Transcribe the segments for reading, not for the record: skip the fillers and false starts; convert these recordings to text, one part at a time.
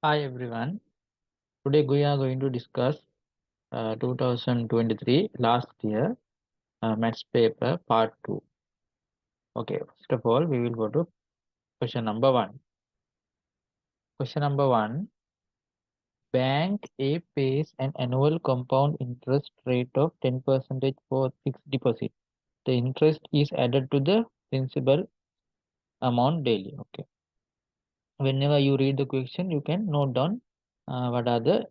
Hi everyone. Today we are going to discuss 2023 last year maths paper part 2. Okay, first of all we will go to question number 1. Question number 1. Bank A pays an annual compound interest rate of 10% for fixed deposit. The interest is added to the principal amount daily. Okay. Whenever you read the question, you can note down what are the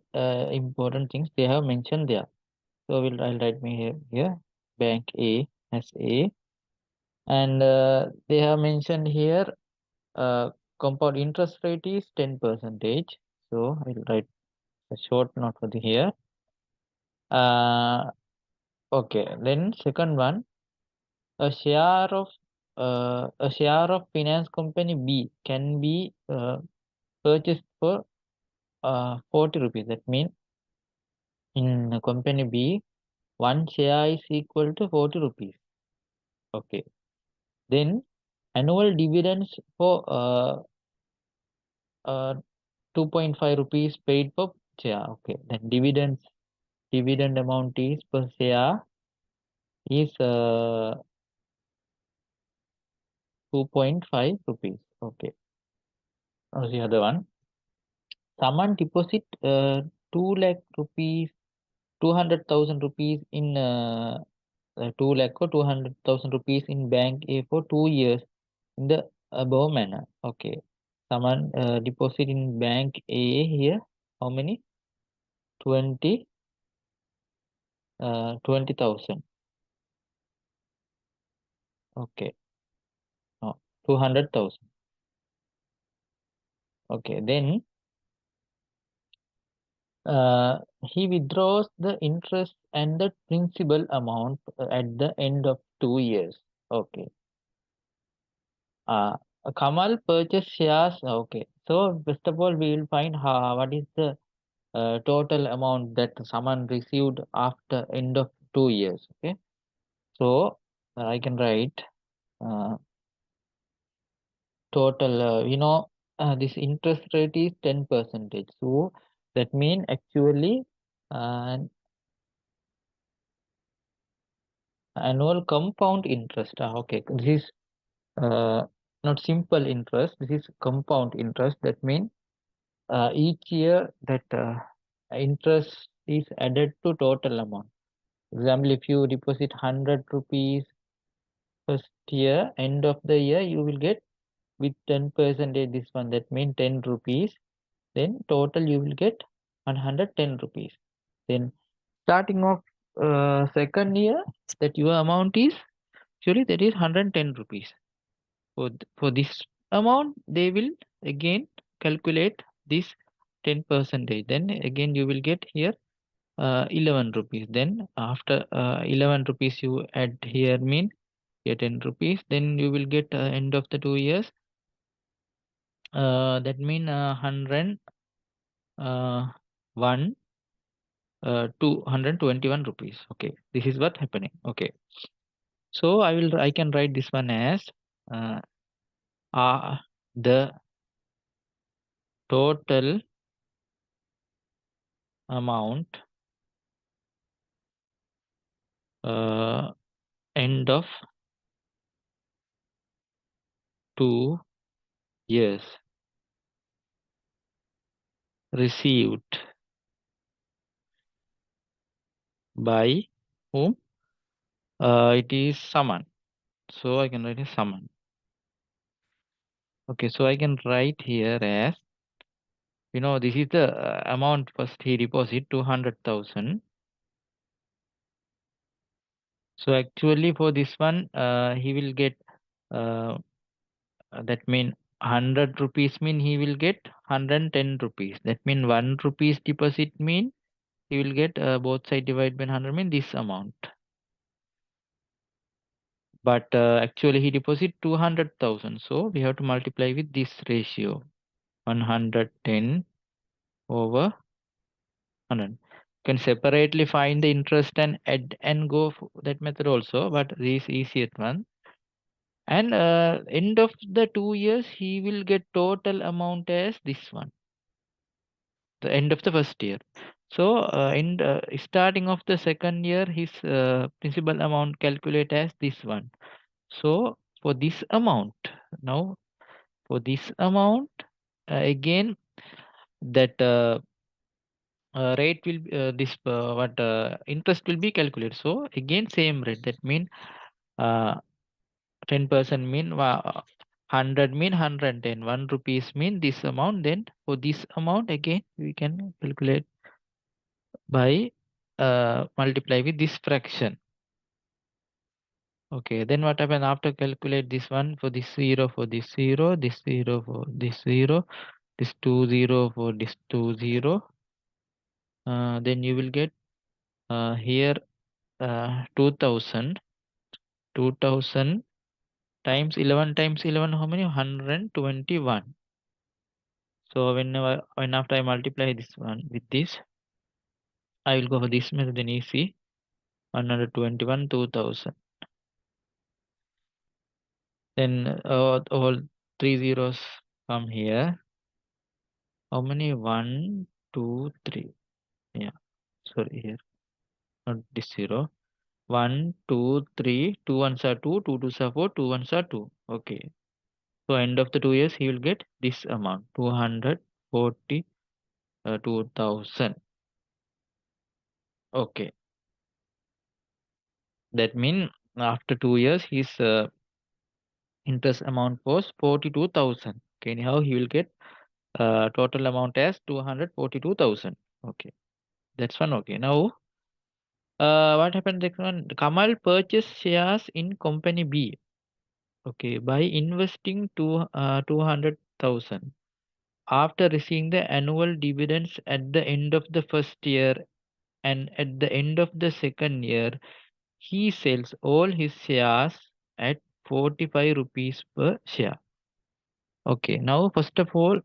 important things they have mentioned there. So I'll write me here bank A as A, and they have mentioned here compound interest rate is 10%. So I'll write a short note for the here. Okay, then second one, a share of finance company B can be purchased for 40 rupees. That means in company B, one share is equal to 40 rupees. Okay. Then annual dividends for 2.5 rupees paid per share. Okay. Then dividend amount is per share is 2.5 rupees. Okay. Now the other one. Someone deposit 2 lakh rupees, 200,000 rupees in 2 lakh or 200,000 rupees in bank A for 2 years in the above manner. Okay. Someone deposit in bank A here. How many? 20,000. Okay. No, 200,000. Okay. Then he withdraws the interest and the principal amount at the end of 2 years. Okay. Kamal purchased shares. Okay. So first of all, we will find what is the total amount that someone received after end of 2 years. Okay. So I can write total. This interest rate is 10%. So that means actually annual compound interest. Okay, this is not simple interest. This is compound interest. That means each year that interest is added to total amount. Example, if you deposit 100 rupees first year, end of the year you will get with 10% this one. That means 10 rupees. Then total you will get 110 rupees. Then starting of second year, that your amount is actually that is 110 rupees. For this amount, they will again calculate this 10%. Then again you will get here 11 rupees. Then after 11 rupees you add here mean here 10 rupees. Then you will get end of the 2 years. That mean 100 1 221 rupees. Okay, this is what happening. Okay, so I can write this one as uh, the total amount end of 2 years received by whom? It is someone. So I can write as someone. Okay, so I can write here as this is the amount first he deposit 200,000. So actually for this one he will get that mean 100 rupees mean he will get 110 rupees. That mean 1 rupees deposit mean he will get both side divided by 100 mean this amount. But actually he deposit 200,000. So we have to multiply with this ratio 110 over 100. Can separately find the interest and add and go that method also, but this easiest one. And end of the 2 years, he will get total amount as this one, the end of the first year. So in starting of the second year, his principal amount calculate as this one. So for this amount, now for this amount, again that rate will this what interest will be calculated. So again same rate, that mean uh, 10% mean 100 mean 110, 1 rupees mean this amount. Then for this amount again we can calculate by multiply with this fraction. Okay, then what happen after calculate this one, for this 0, for this 0, this 0, for this 0, this 2 0 for this 2 0, then you will get here 2000 times 11 times 11, how many? 121. So when after I multiply this one with this, I will go for this method, then easy. 121 2000. Then all three zeros come here. How many? 1 2 3. Yeah, sorry, here not this 0. 1 2 3, 2 ones are 2, 2 twos are 4, 2 ones are 2. Okay, so end of the 2 years he will get this amount, 240 2000. Okay, that means after 2 years his interest amount was 42,000. Okay, anyhow he will get total amount as 242,000. Okay, that's one. Okay, now what happened next one? Kamal purchased shares in company B. Okay, by investing 200,000. After receiving the annual dividends at the end of the first year and at the end of the second year, he sells all his shares at 45 rupees per share. Okay, now first of all,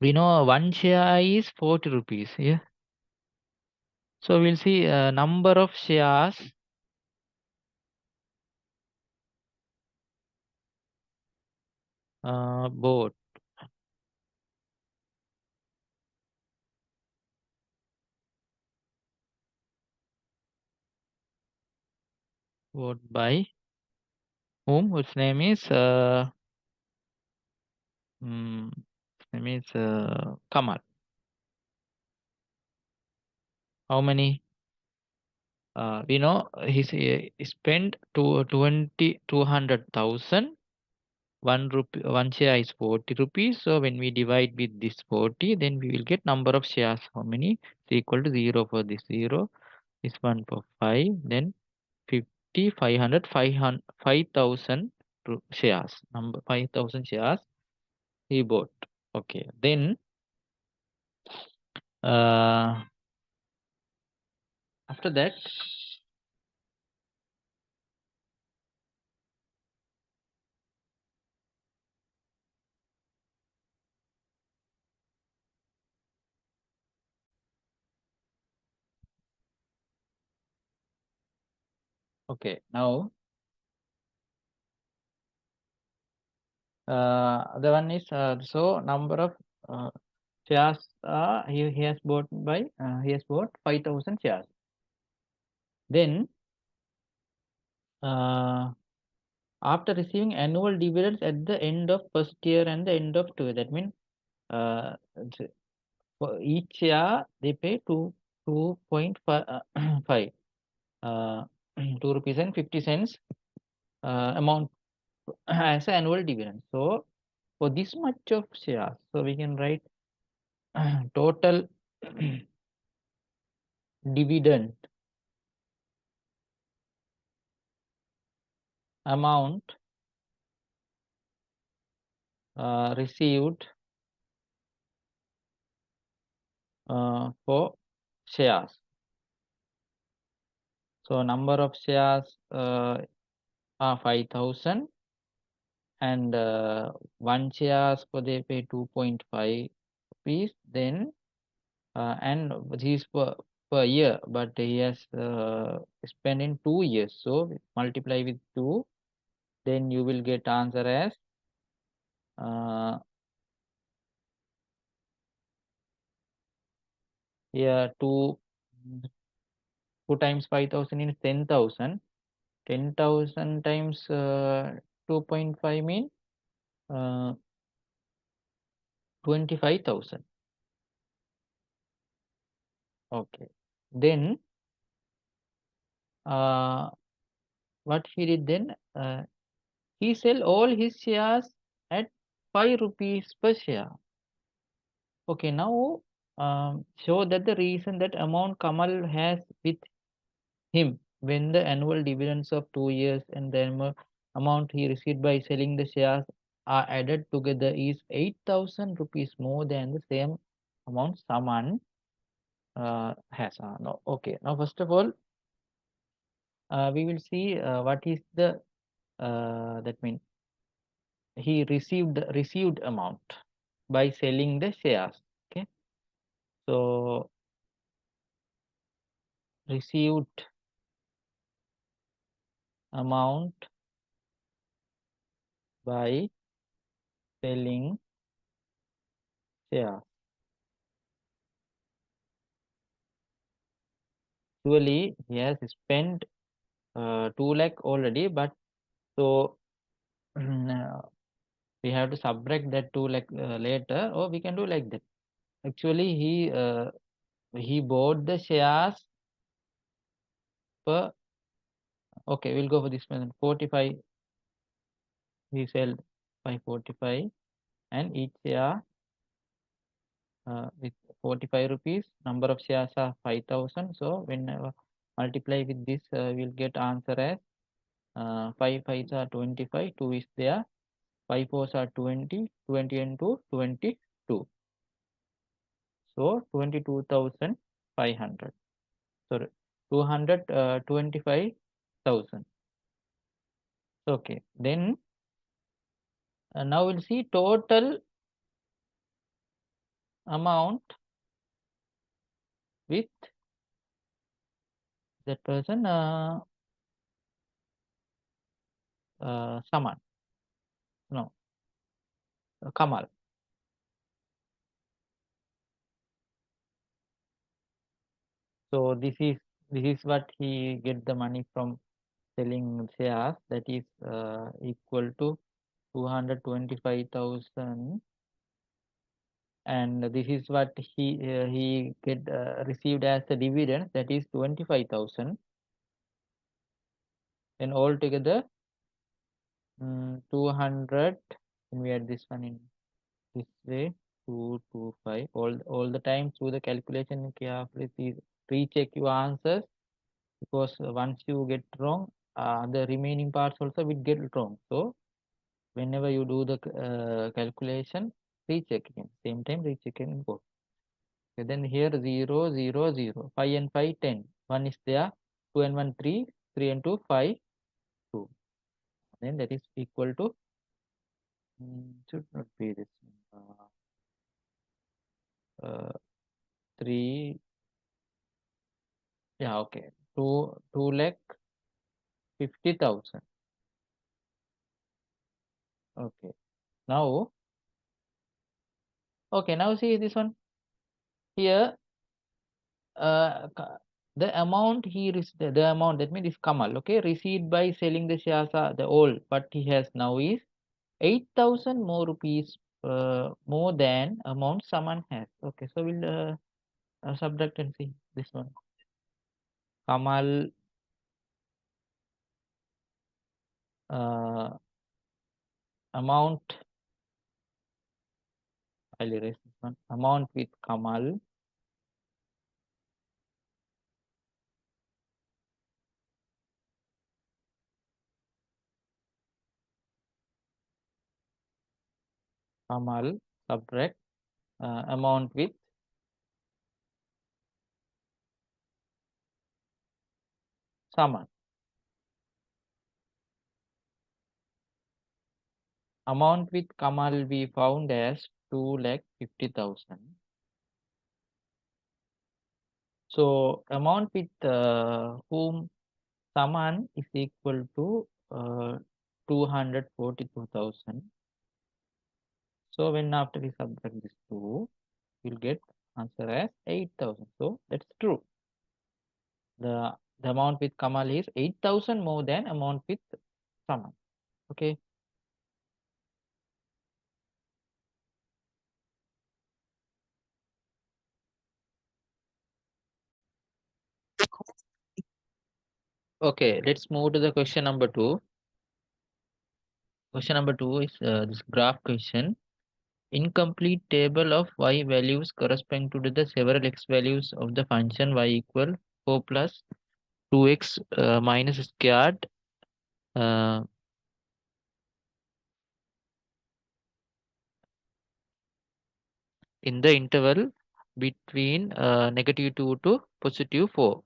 we know one share is 40 rupees. Yeah. So we'll see number of shares bought by whom? Whose name is mm, name is Kamal. How many? We know he spent 200,000. One share is 40 rupees. So when we divide with this 40, then we will get number of shares. How many? It's equal to 0 for this 0. This one for 5. Then 50, 500, 5,000 shares. Number 5,000 shares he bought. Okay. Then uh, after that, okay. Now the one is so number of shares he has bought by he has bought 5,000 shares. Then after receiving annual dividends at the end of first year and the end of two, that means uh, for each year they pay 2.5 5 uh, 2 rupees and 50 cents amount as an annual dividend. So for this much of shares, so we can write total dividend amount received for shares. So number of shares are 5,000, and one shares for they pay 2.5 rupees. Then and this per year, but he has spent in 2 years. So multiply with 2. then you will get answer as 2 times 5,000 is 10,000. 10,000 times 2.5 mean 25,000. Okay. Then what he did then? He sell all his shares at 5 rupees per share. Okay, now show that the reason that amount Kamal has with him when the annual dividends of 2 years and the amount he received by selling the shares are added together is 8,000 rupees more than the same amount Saman has. No, okay. Now, first of all, we will see what is the that means he received amount by selling the shares. Okay, so received amount by selling shares. Actually, he has spent 2 lakh already, but so we have to subtract that 2 lakh later, or we can do like that. Actually, he bought the shares per. Okay, we'll go for this one. 45. He sold by 45, and each share with 45 rupees. Number of shares are 5,000. So when multiply with this, we'll get answer as 5 5s are 25. 2 is there. 5 4s are 20. 20 and 2 22. So 22,500. Sorry, 225,000. Okay, then now we'll see total amount with that person Saman. No, Kamal. So this is what he get the money from selling shares. That is equal to 225,000, and this is what he get received as a dividend. That is 25,000. Then altogether 200. When we add this one in this way, 225. All the time through the calculation carefully recheck your answers, because once you get wrong, the remaining parts also will get wrong. So whenever you do the calculation, recheck again. Same time recheck and go. Okay, then here 0 0 0, 5 and 5 10. 1 is there. 2 and 1 3. 3 and 2 5 2. Then that is equal to should not be this 3. Yeah, okay. 2 lakh 50,000. Okay. Now, okay. Now see this one here. The amount the amount, that means this Kamal, okay, received by selling the shares are the all what he has now is 8,000 more rupees more than amount someone has. Okay, so we'll subtract and see this one. Kamal amount, I'll erase this one. Amount with Kamal subtract amount with Saman. Amount with Kamal we found as 2,50,000. So amount with whom Saman is equal to 242,000. So when after we subtract this 2, we'll get answer as 8,000. So that's true. The amount with Kamal is 8,000 more than amount with Saman. Okay. Okay, let's move to the question number 2. Question number 2 is this graph question. Incomplete table of y values corresponding to the several x values of the function y equal 4 plus 2x minus squared uh, in the interval between -2 to +4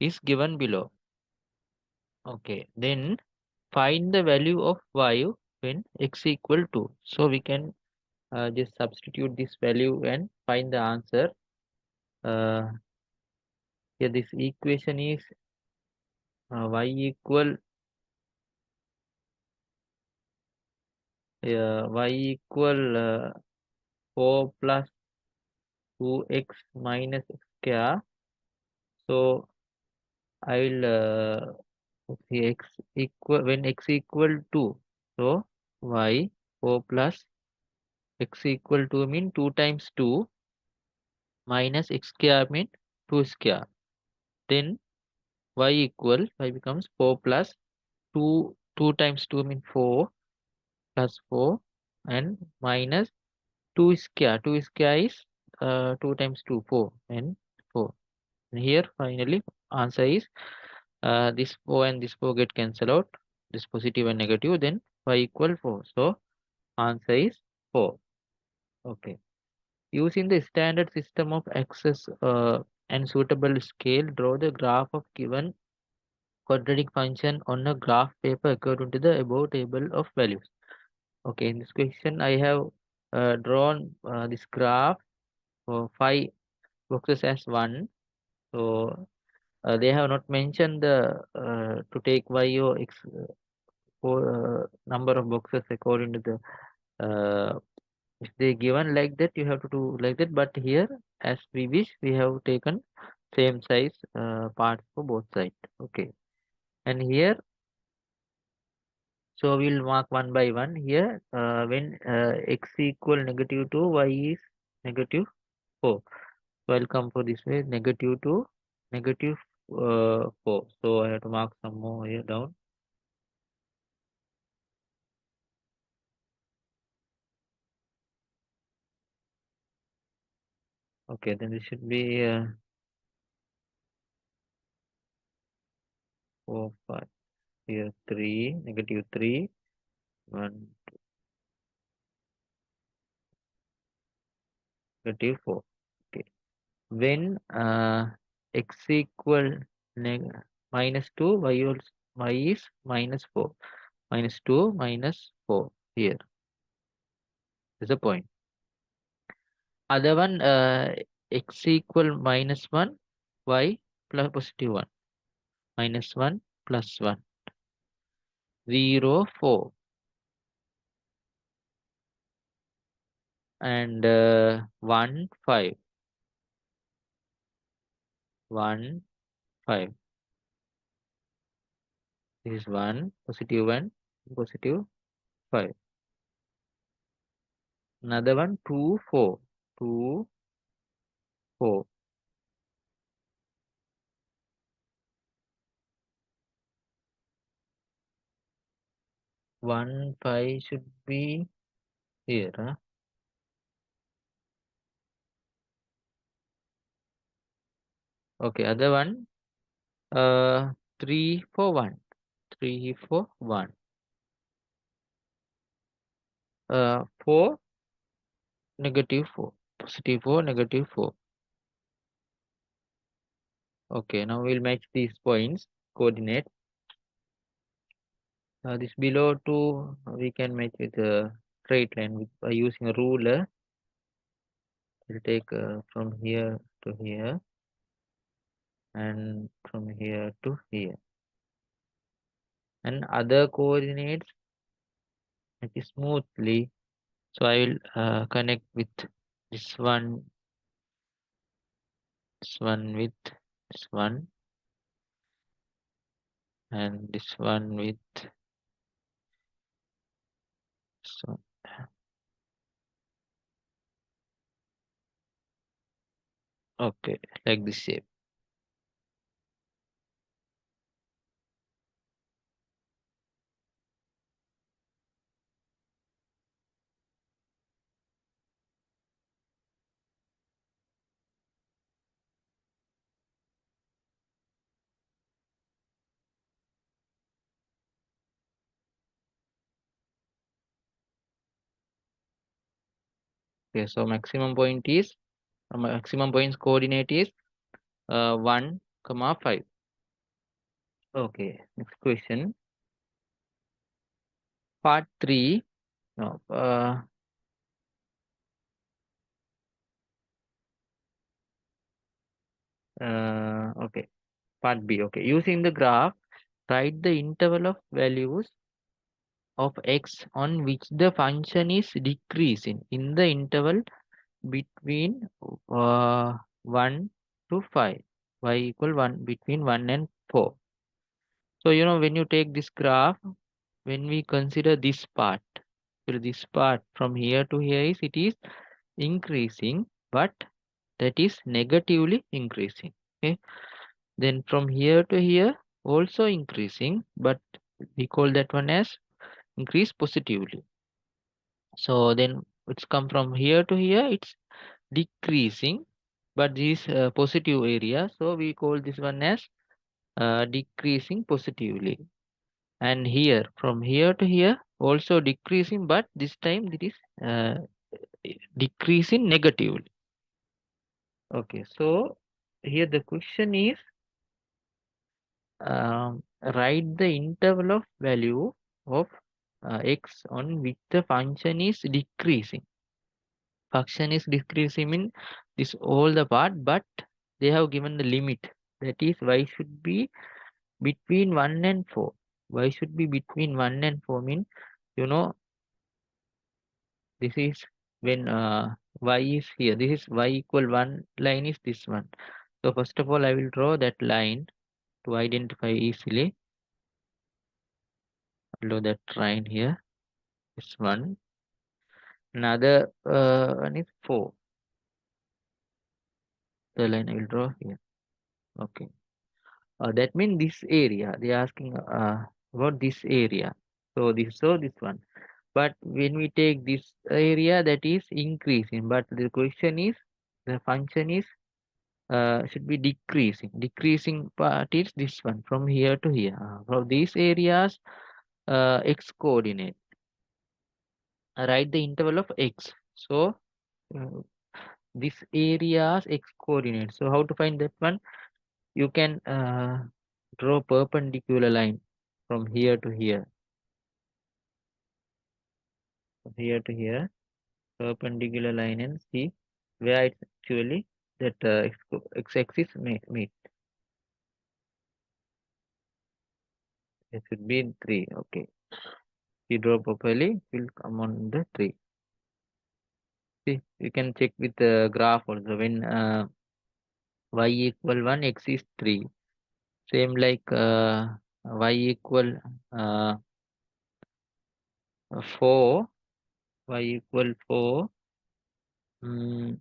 is given below. Okay, then find the value of y when x equal to. So we can just substitute this value and find the answer. Here this equation is y equal y equal 4 plus 2x minus x square. So I will see x equal when x equal to, so y 4 plus x equal to mean 2 times 2 minus x square mean 2 square. Then y becomes 4 plus 2 times 2 mean 4 plus 4 and minus 2 square. 2 square is 2 times 2 4 and 4. And here finally answer is this 4 and this 4 get cancelled out, this positive and negative, then y equal 4. So answer is 4. Okay. Using the standard system of access and suitable scale, draw the graph of given quadratic function on a graph paper according to the above table of values. Okay, in this question I have drawn this graph for 5 boxes as 1. So they have not mentioned the to take y or x for number of boxes according to the if they given like that you have to do like that, but here as we wish we have taken same size parts for both sides. Okay, and here so we'll mark one by one. Here when x equal -2 y is -4, so I'll come for this way -2 -4. So I have to mark some more here down. Okay, then this should be 4 5. Here 3 -3 1 -4. Okay, when x equal -2 y is -4, -2 -4 here is a point. Other one x equal -1 y plus +1 -1 +1 0 4 and 1 5 1 5. This is 1 +1 +5. Another one 2 4 2 4. 1 5 should be here. Huh? Okay, other one 3 4 1 3 4 1 4 -4 +4 -4. Okay, now we'll match these points coordinate. This below 2 we can match with a straight line with, by using a ruler. We'll take from here to here and from here to here, and other coordinates smoothly. So I will connect with this one with this one, and this one with this one. Okay, like this shape. Okay, so maximum points coordinate is 1, comma 5. Okay, next question. Part 3. No, okay. Part B. Okay. Using the graph, write the interval of values of x on which the function is decreasing in the interval between 1 to 5. Y equal 1 between 1 and 4. So, when you take this graph, when we consider this part, so this part from here to here it is increasing, but that is negatively increasing. Okay. Then from here to here also increasing, but we call that one as increase positively. So then it's come from here to here, it's decreasing, but this positive area, so we call this one as decreasing positively. And here from here to here also decreasing, but this time it is decreasing negatively. Okay, so here the question is, write the interval of value of x on which the function is decreasing. Function is decreasing mean this all the part, but they have given the limit, that is y should be between 1 and 4. Y should be between 1 and 4 mean, you know this is when y is here, this is y equal 1 line is this one. So first of all I will draw that line to identify easily. Below that line here, this one. Another one is 4. The line I will draw here. Okay. That means this area. They are asking about this area. So this one. But when we take this area, that is increasing. But the question is, the function is should be decreasing. Decreasing part is this one from here to here. From these areas, x coordinate. Write the interval of x. So uh, this area's x coordinate. So how to find that one? You can draw perpendicular line from here to here. From here to here, perpendicular line, and see where it's actually that x-axis meet. It should be in 3. Okay. If you draw properly, it will come on the 3. See, you can check with the graph also. When y equal 1, x is 3. Same like y equal uh, 4, y equal 4. Mm,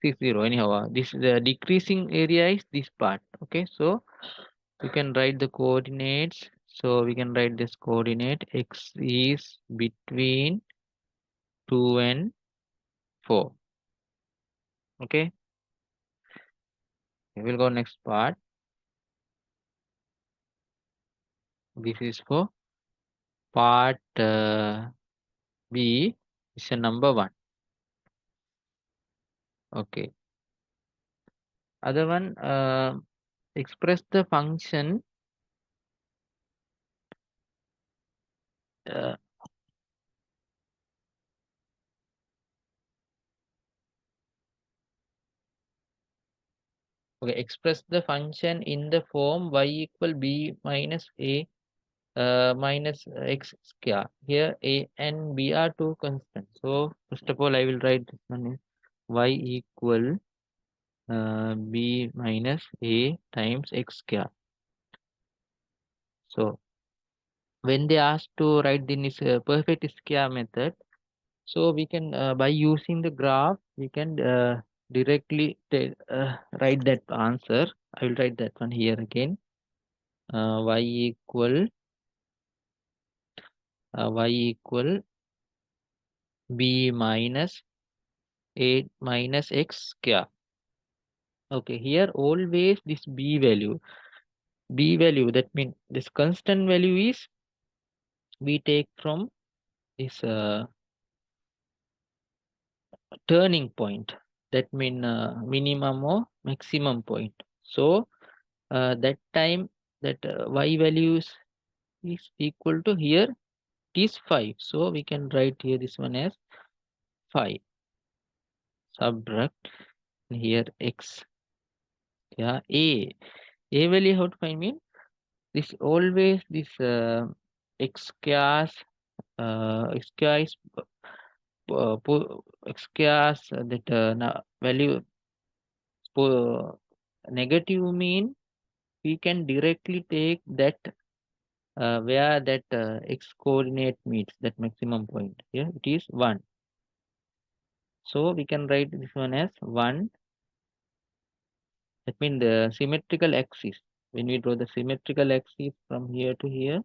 60 anyhow. This the decreasing area is this part. Okay, so we can write the coordinates. So we can write this coordinate, x is between 2 and 4. Okay, we will go next part. This is for part B, question number 1. Okay, other one, express the function uh, Okay, express the function in the form y equal b minus a minus x square. Here a and b are two constants. So first of all, I will write this one is y equal b minus a times x square. So when they ask to write in this perfect square method, so we can by using the graph we can directly write that answer. I will write that one here again. Y equal b minus a minus x square. Okay, here always this b value, that means this constant value is we take from this turning point, that mean minimum or maximum point. So that time that y values is equal to, here it is 5, so we can write here this one as 5 subtract here x. Yeah, a value how to find, mean this always this x squares x square is x squares that value negative, mean we can directly take that where that x coordinate meets that maximum point. Here it is 1, so we can write this one as 1. That means the symmetrical axis, when we draw the symmetrical axis from here to here,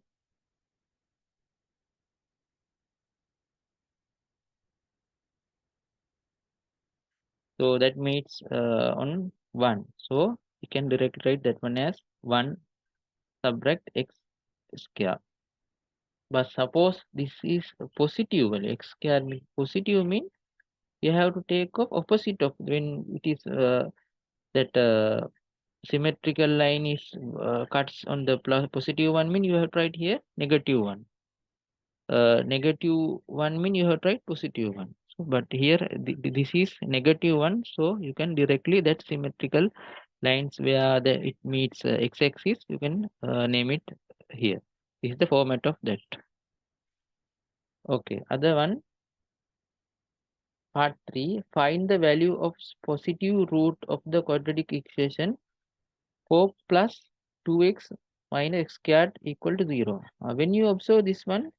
so that meets on 1, so we can directly write that one as 1 subtract x square. But suppose this is a positive value, x square mean positive, mean you have to take off opposite of when it is that symmetrical line is cuts on the plus positive one, mean you have to write here negative one. Negative one mean you have to write positive one. So, but here this is negative one, so you can directly that symmetrical lines where the it meets x-axis, you can name it here. This is the format of that. Okay, other one, part 3, find the value of positive root of the quadratic equation 4 plus 2x minus x squared equal to 0. When you observe this one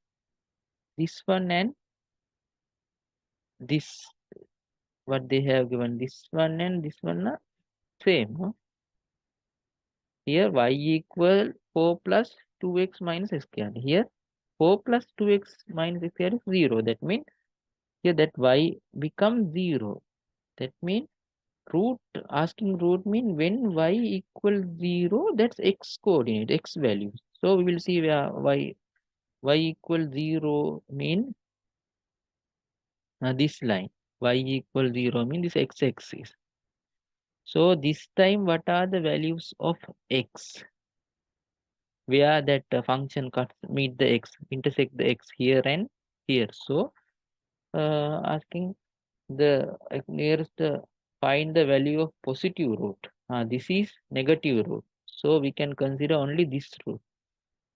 and this, what they have given, this one and this one are same. Huh? Here y equal 4 plus 2x minus x squared. Here 4 plus 2x minus x squared is 0. That means here that y becomes 0. That means root, asking root mean when y equals 0, that's x coordinate, x value. So we will see where y equals 0 mean this line, y equals 0 mean this x-axis. So this time what are the values of x? Where that function cuts meet the x, intersect the x here and here. So asking the nearest find the value of positive root. This is negative root, so we can consider only this root.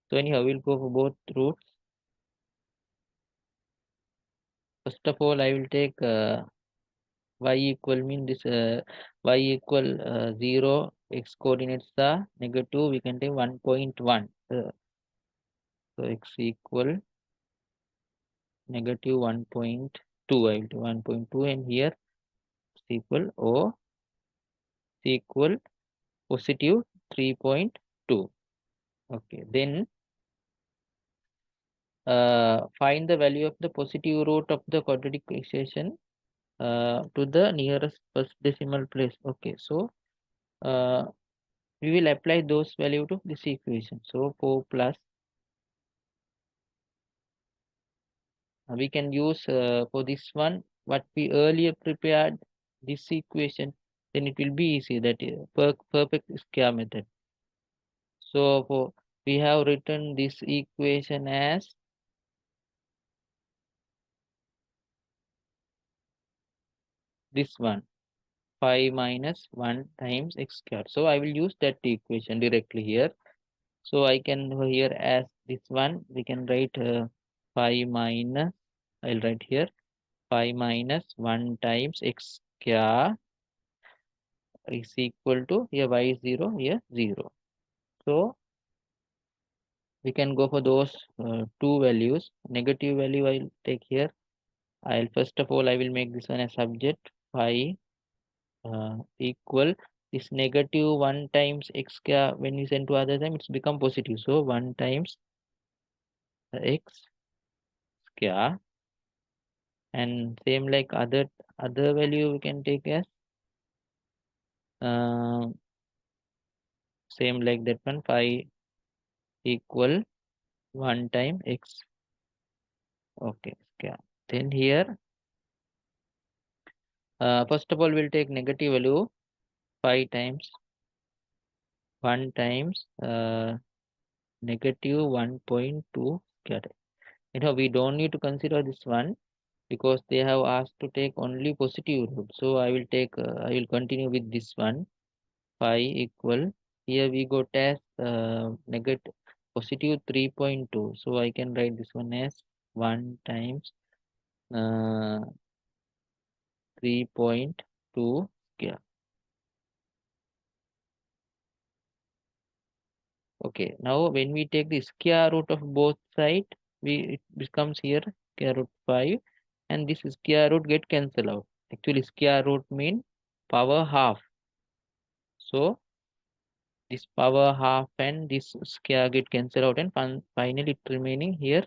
So anyhow, we'll go for both roots. First of all, I will take y equal mean this y equal 0, x coordinates are negative, we can take 1.1. So x equal negative 1.2, I will do 1.2, and here x equal o equal positive 3.2. Okay, then find the value of the positive root of the quadratic equation to the nearest first decimal place. Okay, so we will apply those value to this equation. So 4 plus we can use for this one what we earlier prepared this equation, then it will be easy, that perfect square method. So for we have written this equation as this one, 5 minus 1 times x square. So I will use that equation directly here. So I can here as this one, we can write 5 minus, I'll write here 5 minus 1 times x square is equal to, here y is 0, here 0. So we can go for those two values. Negative value I'll take here. I'll first of all I will make this one a subject. 5 equal this negative 1 times x square, when we send to other time it's become positive, so 1 times x square, and same like other value we can take as uh, same like that one, 5 equal 1 time x, okay, square. Then here first of all we'll take negative value 5 times 1 times negative 1.2 square. We don't need to consider this one because they have asked to take only positive root. So I will take, I will continue with this one. 5 equal, here we got as negative positive 3.2. So I can write this one as 1 times uh, 3.2 square. Okay, now when we take the square root of both sides, it becomes here square root 5, and this square root get cancelled out. Actually, square root mean power half. So this power half and this square get cancelled out, and finally it remaining here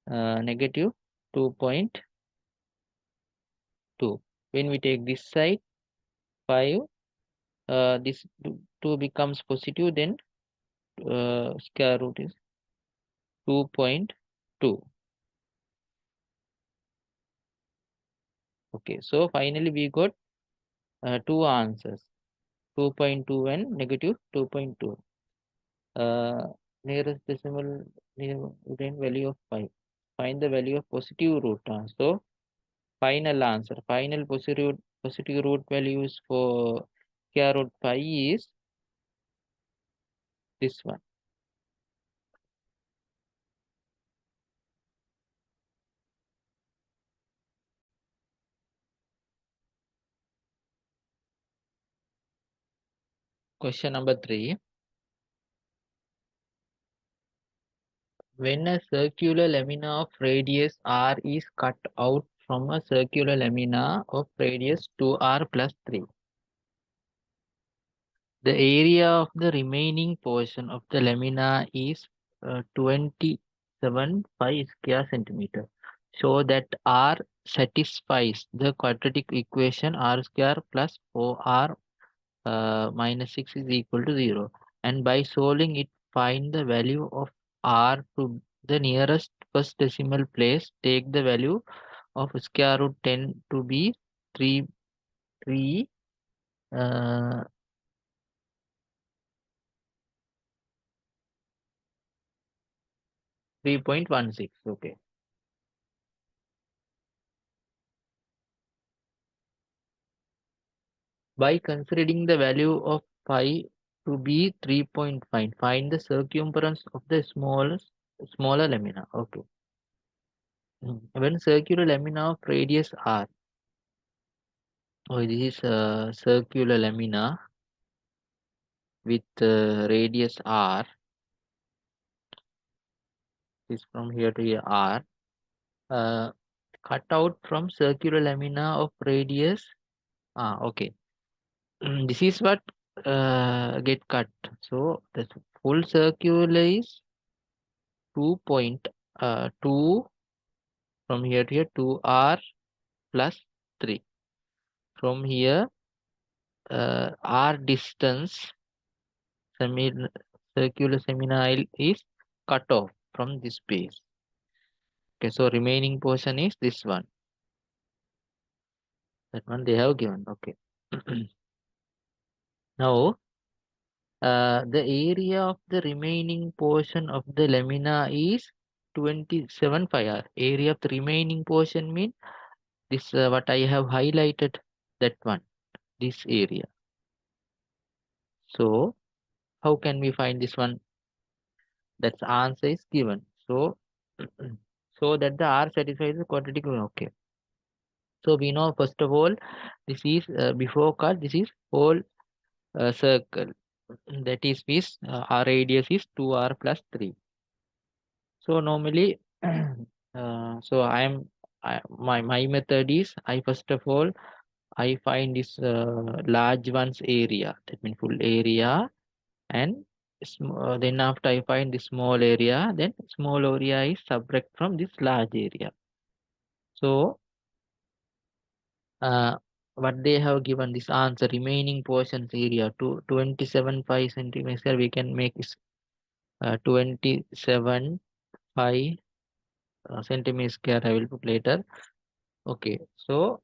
negative 2.2. When we take this side 5, this 2 becomes positive, then square root is 2.2. Okay, so finally we got two answers, 2.2 and negative 2.2. Nearest decimal value of 5. Find the value of positive root. So final answer, final positive root values for square root 5 is this one. Question number 3. When a circular lamina of radius r is cut out from a circular lamina of radius 2r plus 3, the area of the remaining portion of the lamina is 27.5 square centimeter. Show that r satisfies the quadratic equation r square plus 4r minus 6 is equal to 0. And by solving it, find the value of r to the nearest first decimal place. Take the value of square root 10 to be 3, 3 uh, 3.16. Okay. By considering the value of pi to be 3.5, find the circumference of the smaller lamina. Okay. When circular lamina of radius r, this is a circular lamina with radius r, is from here to here r, cut out from circular lamina of radius. Okay. This is what get cut. So the full circular is 2.2 from here to here 2r plus 3. From here r distance circular seminal is cut off from this space. Okay, so remaining portion is this one. That one they have given. Okay. Now the area of the remaining portion of the lamina is 27.5r. Area of the remaining portion mean this what I have highlighted, that one. this area. So how can we find this one? That's answer is given. So so that the R satisfies the quadratic. Okay. So we know first of all this is before cut this is whole circle, that is this R radius is 2R plus 3. So normally so my method is I first of all I find this large one's area, that means full area, and then after I find this small area, then small area is subtract from this large area. So what they have given this answer, remaining portions area to 27.5 centimeters, we can make is 27.5 centimeters square. I will put later. Okay, so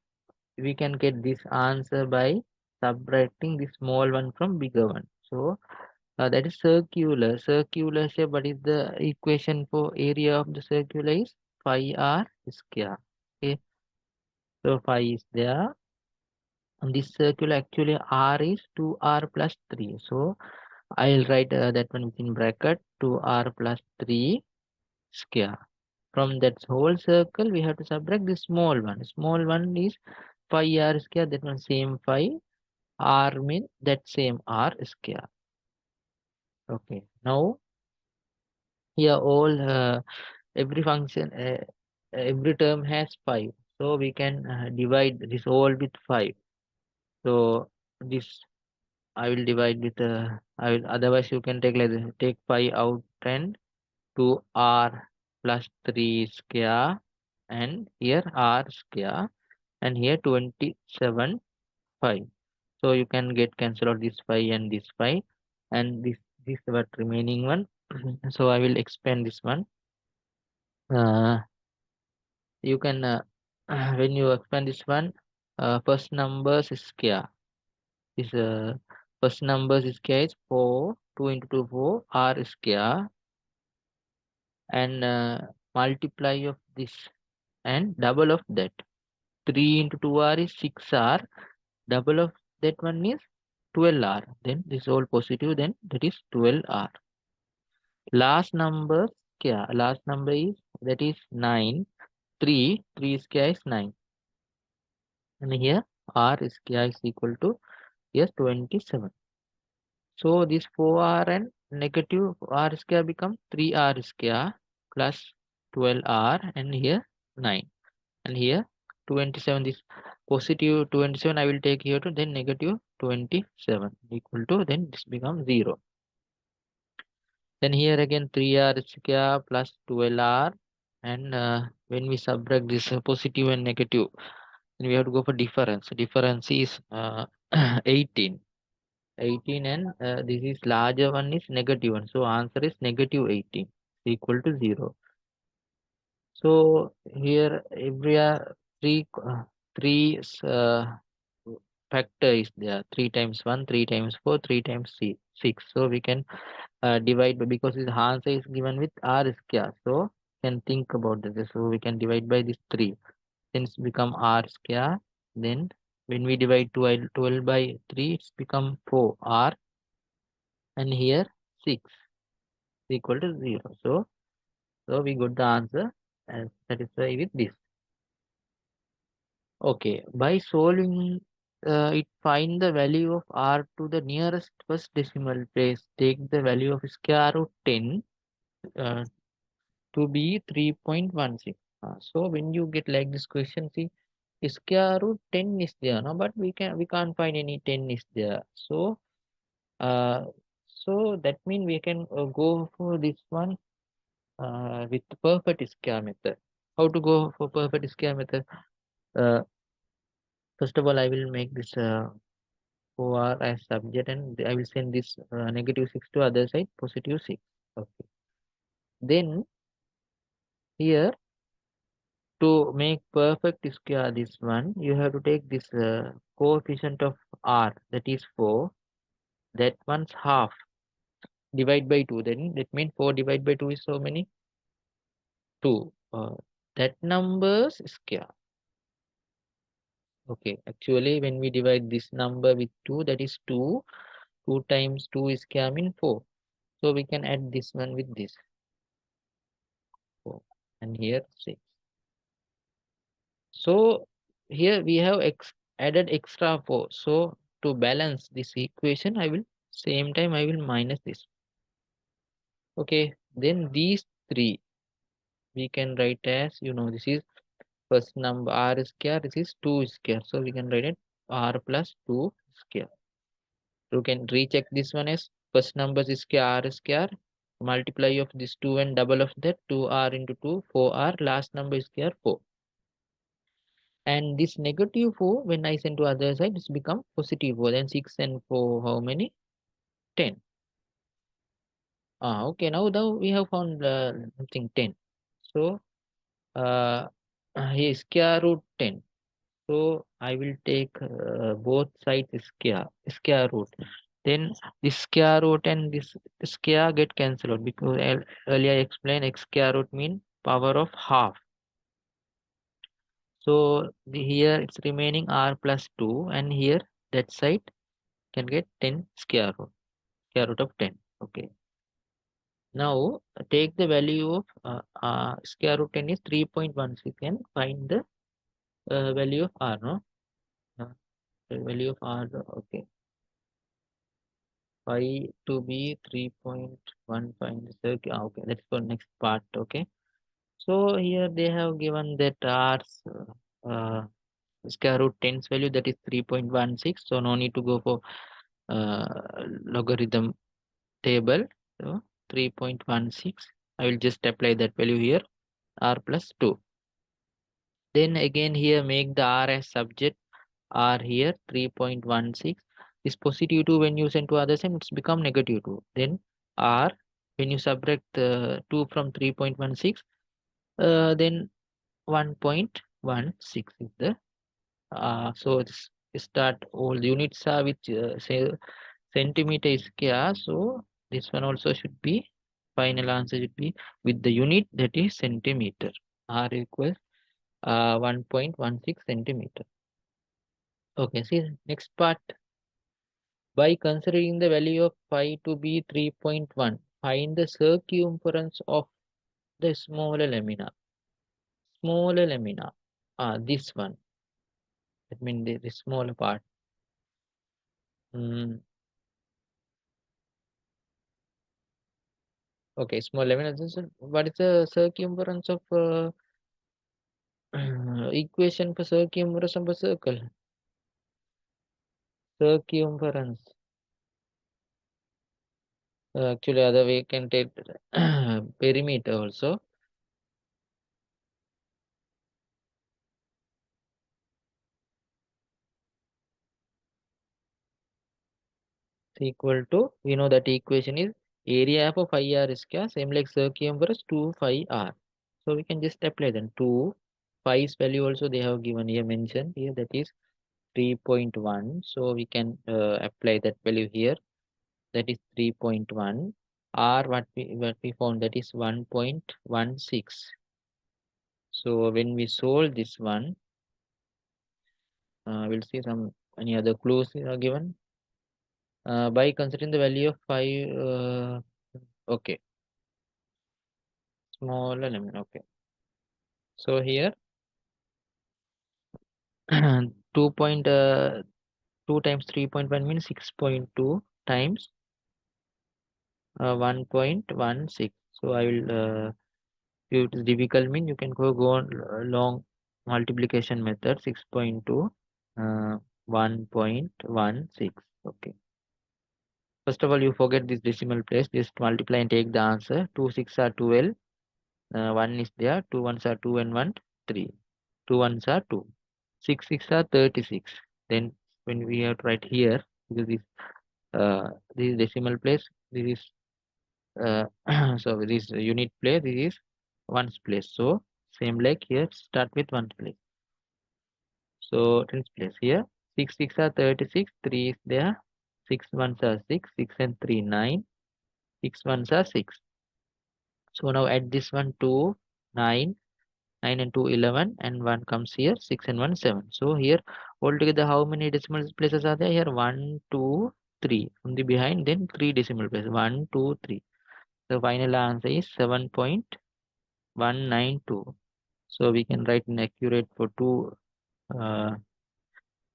we can get this answer by subtracting the small one from bigger one. So that is circular shape. What is the equation for area of the circular is phi r square. Okay, so phi is there, and this circular actually r is 2r plus 3. So I'll write that one within bracket 2r plus 3 square. From that whole circle we have to subtract the small one. Small one is phi r square, that one same phi. R means that same R square. Okay, now here all every function every term has 5, so we can divide this all with 5. So this I will divide with I will, otherwise you can take like this, take 5 out and 2R plus 3 square, and here R square, and here 27 5. So you can get cancel out this 5 and this 5, and this what remaining one. So I will expand this one. You can when you expand this one, first numbers is square. This first numbers is square is 4. 2 into 2 4 R square, and multiply of this and double of that. 3 into 2R is 6R. Double of that one is 12R. Then this is all positive. Then that is 12R. Last number square. Last number is that is 9. 3 square is 9. And here R square is equal to yes 27. So this 4R and negative R square become 3R square plus 12R, and here 9, and here 27. This positive 27 I will take here to, then negative 27 equal to, then this becomes 0. Then here again 3R square plus 12R, and when we subtract this positive and negative, then we have to go for difference. Difference is 18. 18, and this is larger one is negative one. So answer is negative 18 equal to 0. So here every three factor is there. 3 times 1, 3 times 4, 3 times 6. So we can divide by, because the answer is given with R square. So can think about this. So we can divide by this 3. Then it's become R square. Then when we divide 12 by 3, it's become 4R, and here 6 equal to 0. So we got the answer and satisfy with this. Okay, by solving it, find the value of R to the nearest first decimal place. Take the value of square root 10 to be 3.16. So when you get like this question, see square root 10 is there, no, but we can't find any 10 is there. So so that means we can go for this one with perfect square method. How to go for perfect square method? Uh, First of all, I will make this 4R as subject, and I will send this negative 6 to other side, positive 6. Okay. Then here to make perfect square this one, you have to take this coefficient of R, that is 4. That one's half. Divide by 2. Then that means 4 divided by 2 is so many? 2. That number's square. Okay, actually when we divide this number with 2, that is 2. 2 times 2 is mean 4. So we can add this one with this 4 and here 6. So here we have added extra 4. So to balance this equation, I will same time I will minus this. Okay, then these three we can write as, this is first number r square, this is 2 square. So we can write it r plus 2 square. You can recheck this one as first number is square r square, multiply of this 2 and double of that 2r into 2, 4r, last number is square 4. And this negative 4, when I send to other side, it's become positive 4. Then 6 and 4, how many? 10. Okay, now we have found something 10. So here square root 10. So I will take both sides square root. Then this square root and this square get cancelled because earlier I explained x square root mean power of half. So here it's remaining r plus 2 and here that side can get 10 square root of 10. Okay. Now take the value of square root 10 is 3.16 and find the value of r, no? The value of r, okay. Phi to be 3.15 circle. Okay, that's for next part. Okay. So here they have given that r's square root 10's value, that is 3.16. So no need to go for uh, logarithm table. So 3.16. I will just apply that value here, r plus 2. Then again here make the r as subject, r here 3.16 is positive 2. When you send to other side, it's become negative 2. Then r, when you subtract 2 from 3.16, then 1.16 is the so it's start all the units are with say centimeter square. So this one also should be, final answer should be with the unit, that is centimeter. R equals 1.16 centimeter. Okay, see next part. By considering the value of phi to be 3.1, find the circumference of the smaller lamina. Smaller lamina. This one. That means the smaller part. Okay, small lamina. What is the circumference of equation for circumference of a circle? Circumference. Actually, other way can take perimeter also. Equal to, we know that equation is area of phi r square, same like circumference 2 phi r. So we can just apply then 2 phi's value also they have given here, mentioned here, that is 3.1. So we can apply that value here, that is 3.1. R what we found, that is 1.16. So when we solve this one, we'll see some any other clues are given. By considering the value of 5, okay, small element, okay. So here 2 times 3.1 means 6.2 times 1.16. So I will if it is difficult mean you can go on long multiplication method. 6.2 1.16. Okay, first of all you forget this decimal place, just multiply and take the answer. 2 6 are 12, 1 is there, 2 1s are 2 and 1 3, 2 1s are 2, 6 6 are 36. Then when we have to write here, because this is decimal place, this is so this unit place, this is ones place. So same like here, start with ones place. So tens place here, 6 6 are 36, 3 is there, 6 1s are 6, 6 and 3 9, 6 1s are 6. So now add this one 2 9 9 and 2 11, and 1 comes here, 6 and 1 7. So here altogether how many decimal places are there? Here 1 2 3 from the behind, then 3 decimal places, 1 2 3. The final answer is 7.192. So we can write an accurate for two uh,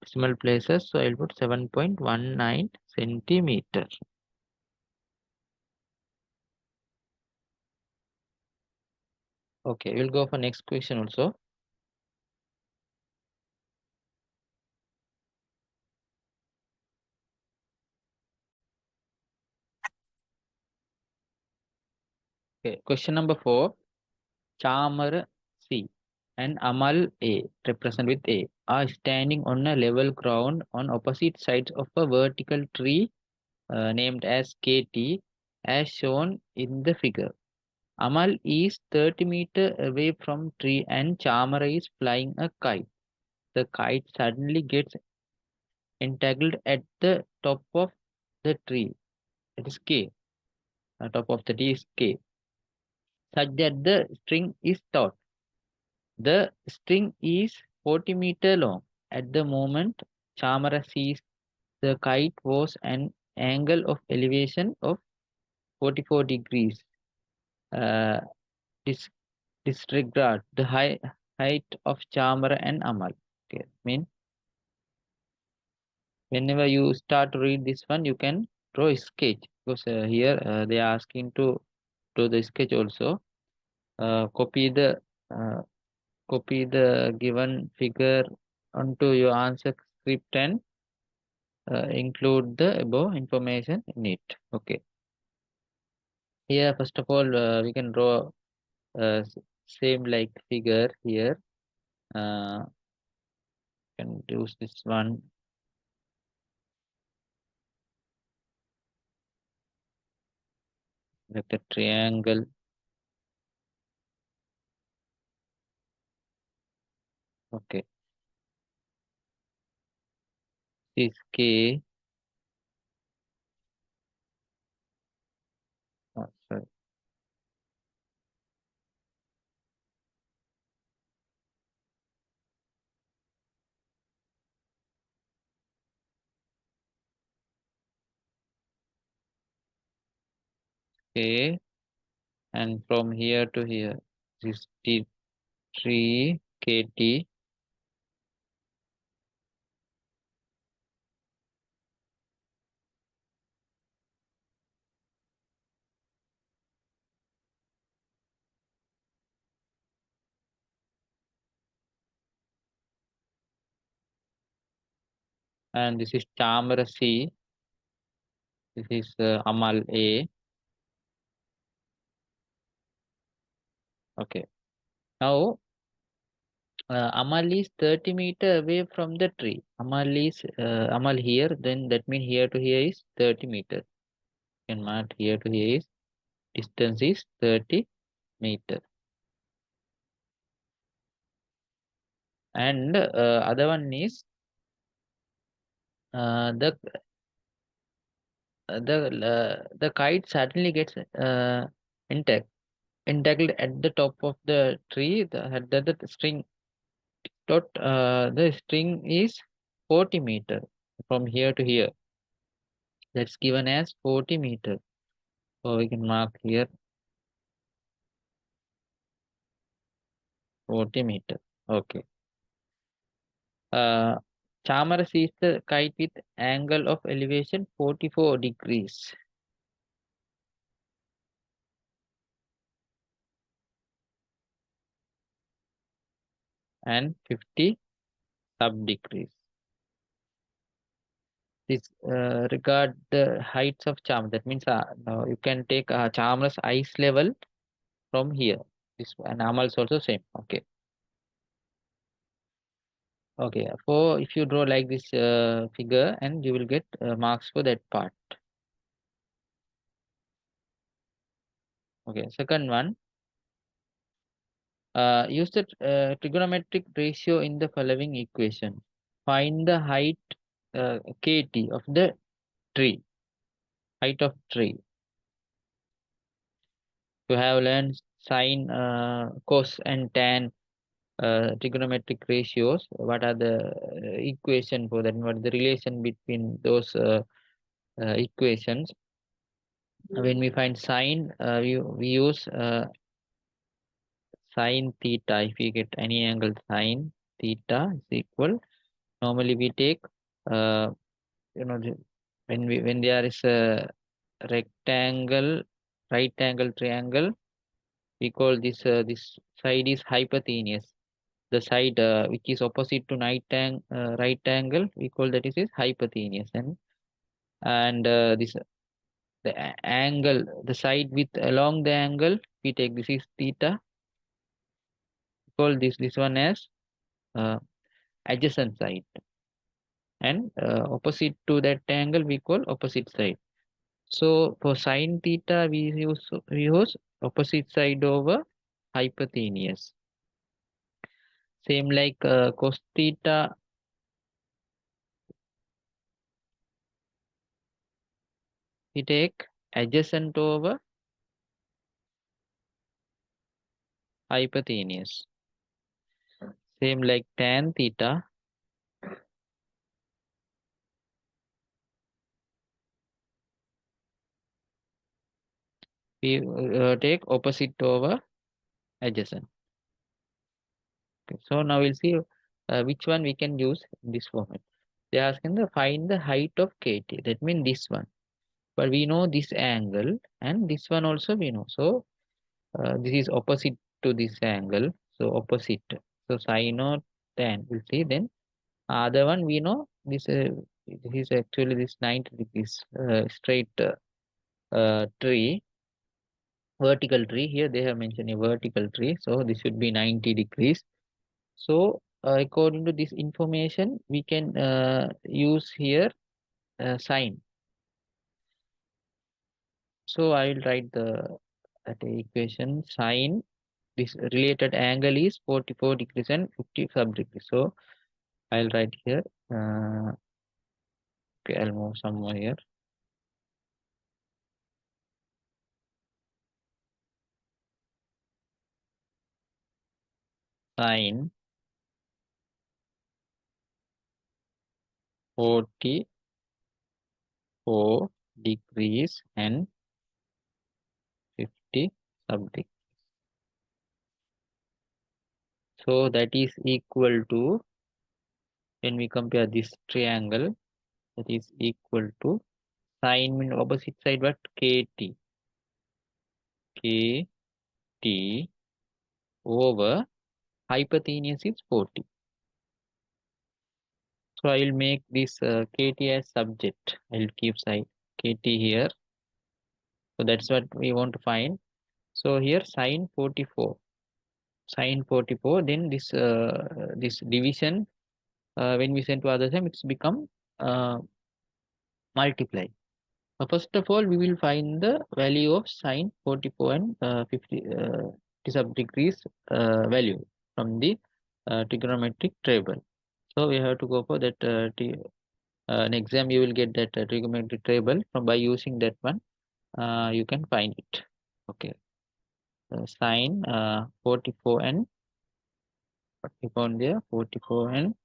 decimal places. So I'll put 7.19 centimeter. Okay, we'll go for next question also. Okay, question number 4. Chamar C and Amal A, represent with A, are standing on a level ground on opposite sides of a vertical tree named as KT, as shown in the figure. Amal is 30 meters away from tree and Chamara is flying a kite. The kite suddenly gets entangled at the top of the tree. That is K. The top of the tree is K, such that the string is taut. The string is 40 meters long. At the moment Chamara sees the kite was an angle of elevation of 44 degrees. Uh, dis- Disregard the height of Chamara and Amal. Okay, mean whenever you start to read this one, you can draw a sketch, because here they are asking to draw the sketch also. Uh, copy the uh, Copy the given figure onto your answer script and include the above information in it. Okay, here first of all we can draw same like figure here. Can use this one like a triangle. Okay, this K. Oh, sorry. K, and from here to here, this T3 KT, and this is Chamara C. This is Amal A. Okay, now Amal is 30 meters away from the tree. Amal here, then that means here to here is 30 meters. And mark here to here is distance is 30 meters. And other one is the kite suddenly gets intact entangled at the top of the tree. The string the string is 40 meter from here to here. That's given as 40 meter. So we can mark here 40 meter. Okay. Uh, Chamara sees the kite with angle of elevation 44 degrees and 50 sub degrees. This regard the heights of Chamara. That means now you can take Chamara's ice level from here. This and Amal is also same. Okay. Okay. For if you draw like this figure, and you will get marks for that part. Okay. Second one. Use the trigonometric ratio in the following equation. Find the height kt of the tree. Height of tree. You have learned sine, cos, and tan trigonometric ratios, what are the equation for that, what is the relation between those equations. When we find sine, we use sine theta. If we get any angle sine theta is equal, normally we take you know when there is a rectangle, right angle triangle, we call this side is hypotenuse. The side which is opposite to right angle, we call that is hypotenuse. And this angle, the side with along the angle, we take this is theta. We call this one as uh, adjacent side, and opposite to that angle we call opposite side. So for sine theta we use opposite side over hypotenuse. Same like cos theta, we take adjacent over hypotenuse. Same like tan theta, we take opposite over adjacent. Okay, so now we'll see which one we can use in this format. They are asking to find the height of KT. That means this one. But we know this angle, and this one also we know. So this is opposite to this angle. So opposite. So sine or tan. We'll see then. Other one we know this is actually this 90 degrees straight tree, vertical tree. Here they have mentioned a vertical tree. So this should be 90 degrees. So according to this information, we can use here sine. So I will write the equation sine. This related angle is 44 degrees and 50 sub degrees. So I'll write here. Okay, I'll move somewhere here. Sine 44 degrees and 50 sub degrees. So that is equal to, when we compare this triangle, that is equal to sine mean opposite side, what? KT. KT over hypotenuse is 40. So I will make this KT as subject. I will keep side KT here. So that's what we want to find. So here sine 44. Sine 44. Then this division, when we send to other side, it's become multiply. First of all, we will find the value of sine 44 and 50 sub degrees value from the trigonometric table. So we have to go for that. An exam you will get that trigonometric table. From by using that one, you can find it. Okay, sine 44 and what we found there, 44 and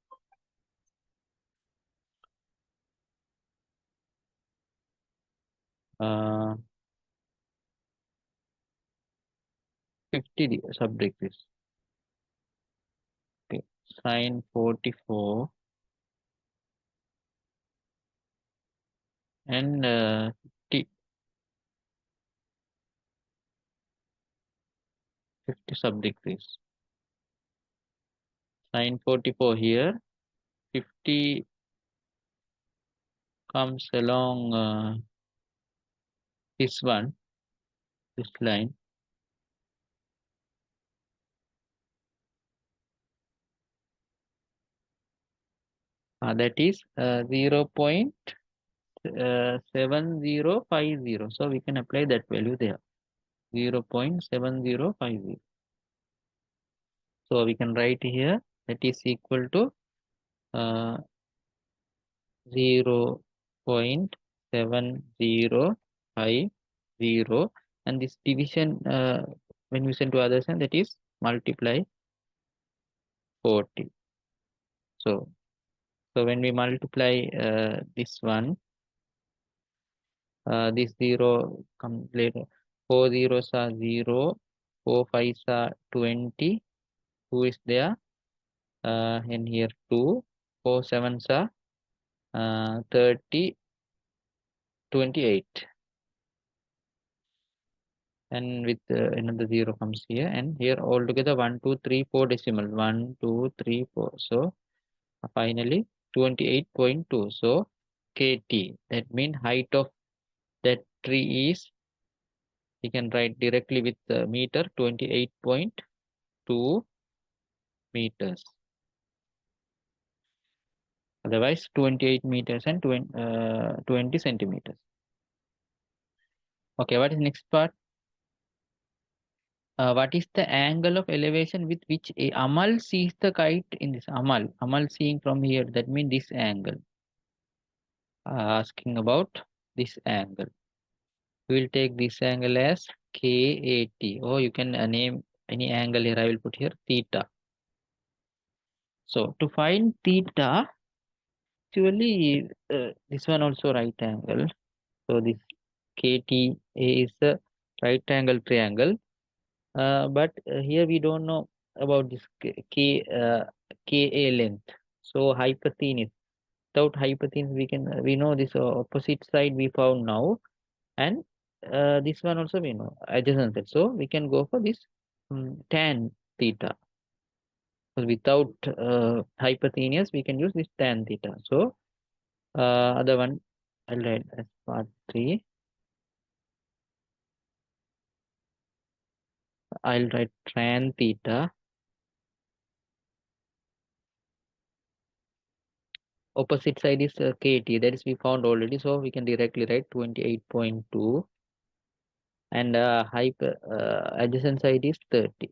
50 sub degrees. Okay, sine 44 and 50 sub degrees. Sine 44 here, 50 comes along this one, this line. That is 0.7050. So we can apply that value there, 0.7050. So we can write here that is equal to 0.7050, and this division when we send to other side, that is multiply. 0.7050 and 0.7050 and this division when we send to other side, that is multiply. And this division when we send to other side, that is multiply. And this division when we send to other side, that is multiply. And this division when we send to other side, that is multiply. And this division when we send to other side, that is multiply. 40. So when we multiply this one, this 0 comes later. 4 zeros are 0, 4 fives are 20, 2 is there, and here 2, 4 sevens are 30, 28, and with another 0 comes here, and here altogether 1 2 3 4 decimal, 1 2 3 4. So finally 28.2. So kt, that means height of that tree is, we can write directly with the meter, 28.2 meters. Otherwise 28 meters and 20 centimeters. Okay, what is next part? What is the angle of elevation with which a Amal sees the kite in this? Amal seeing from here, that means this angle. Asking about this angle. We will take this angle as KAT, or you can name any angle here. I will put here theta. So to find theta, actually this one also right angle. So this KTA is a right angle triangle. But here we don't know about this Ka length. So hypotenuse. Without hypotenuse, we know this opposite side we found now, and this one also we know adjacent side. So we can go for this tan theta. So without hypotenuse, we can use this tan theta. So other one I'll write as part 3. I'll write tan theta. Opposite side is KT, that is we found already, so we can directly write 28.2, and adjacent side is 30.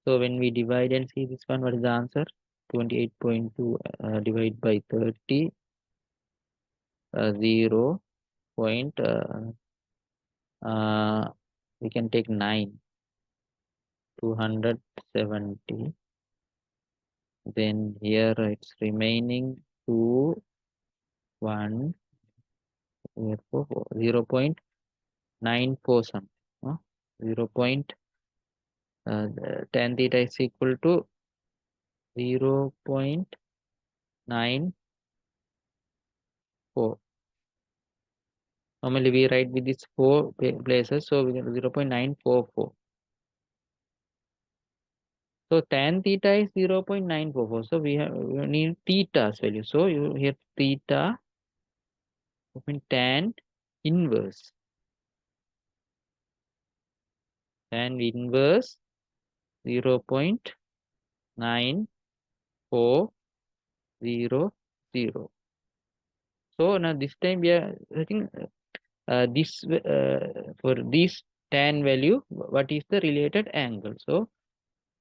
So when we divide and see this one, what is the answer? 28.2 divided by 30, 0 point, we can take 9, 270. Then here it's remaining 2, 1, 0.94 something. 0. Tan theta is equal to 0.94. Normally we write with these 4 places, so we get 0.944. So tan theta is 0.944. So we need theta's value. So you here theta mean tan inverse. Tan inverse 0.9400. So now this time we are, I think this for this tan value, what is the related angle? So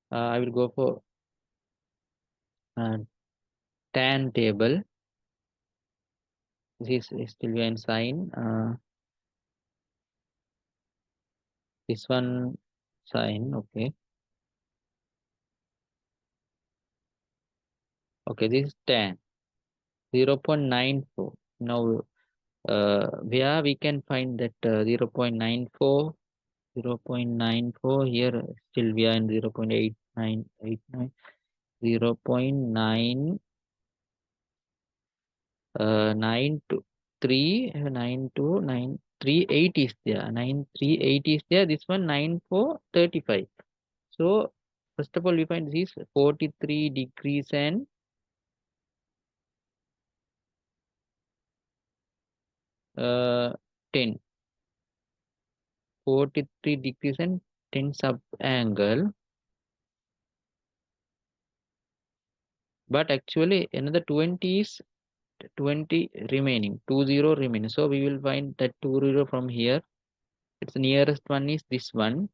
I will go for tan table. This is still in sine. This one sine. Okay. Okay. This is tan 0.94. Now where we can find that 0.94. 0.94 here, still we are in 0.8989, 0.9 938 is there, 938 is there, this one 9435. So first of all we find this is 43 degrees and 10, 43 degrees and 10 sub angle, but actually another 20 is 20 remaining, 20 remaining. So we will find that 20 from here. Its nearest one is this one.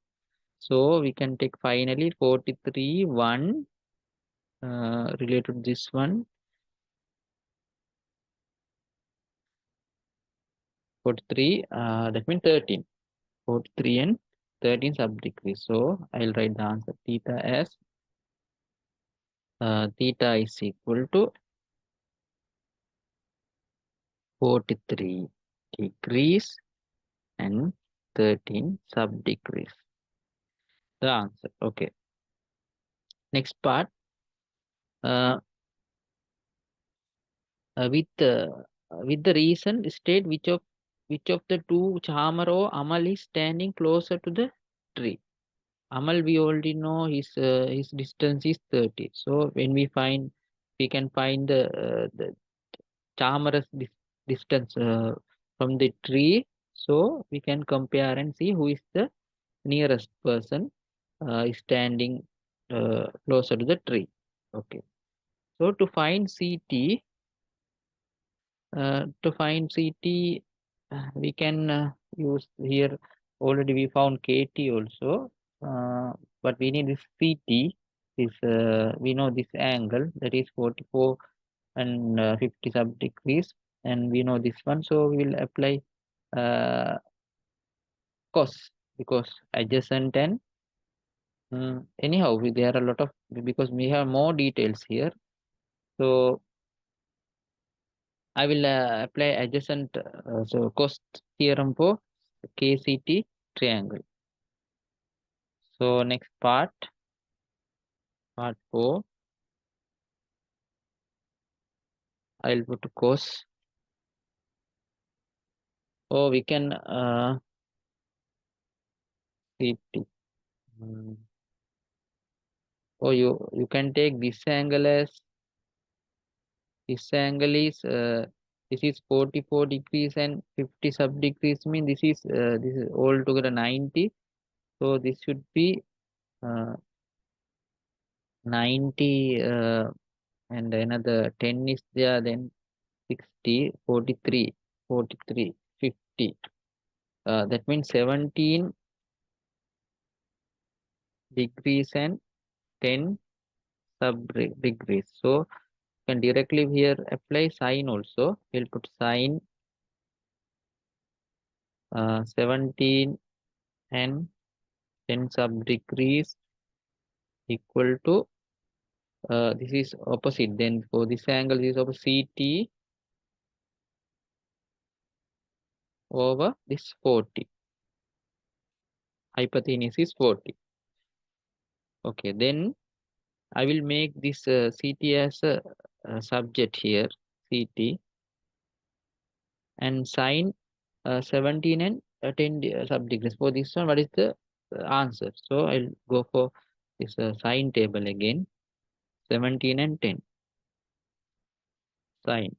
So we can take finally 43 1 related to this one. 43 that means 13. 43 and 13 sub degrees. So I'll write the answer theta as theta is equal to 43 degrees and 13 sub-degrees. The answer. Okay. Next part. With the reason, state which of the two Chamar or Amal is standing closer to the tree. Amal, we already know his distance is 30. So when we can find the Chamar's distance from the tree. So we can compare and see who is the nearest person is standing closer to the tree. Okay. So to find CT, we can use here. Already we found KT also, but we need this CT. We know this angle, that is 44 and 50 sub degrees, and we know this one. So we will apply cos, because adjacent and anyhow there are a lot of, because we have more details here. So I will apply adjacent, so cos theorem for KCT triangle. So next part 4, I'll put cos. Oh, we can CT. Oh, you can take this angle as, this angle is this is 44 degrees and 50 sub degrees, mean this is altogether 90. So this should be 90 and another 10 is there, then 60, 43, 43, 50. That means 17 degrees and 10 sub degrees. So you can directly here apply sine also. We'll put sine 17 and 10 sub degrees equal to this is opposite. Then for this angle, this is opposite CT over this 40. Hypotenuse is 40. Okay, then I will make this CT as a subject here, CT, and sine 17 and 10 sub degrees. For this one, what is the answer? So I'll go for this sine table again, 17 and 10 sine.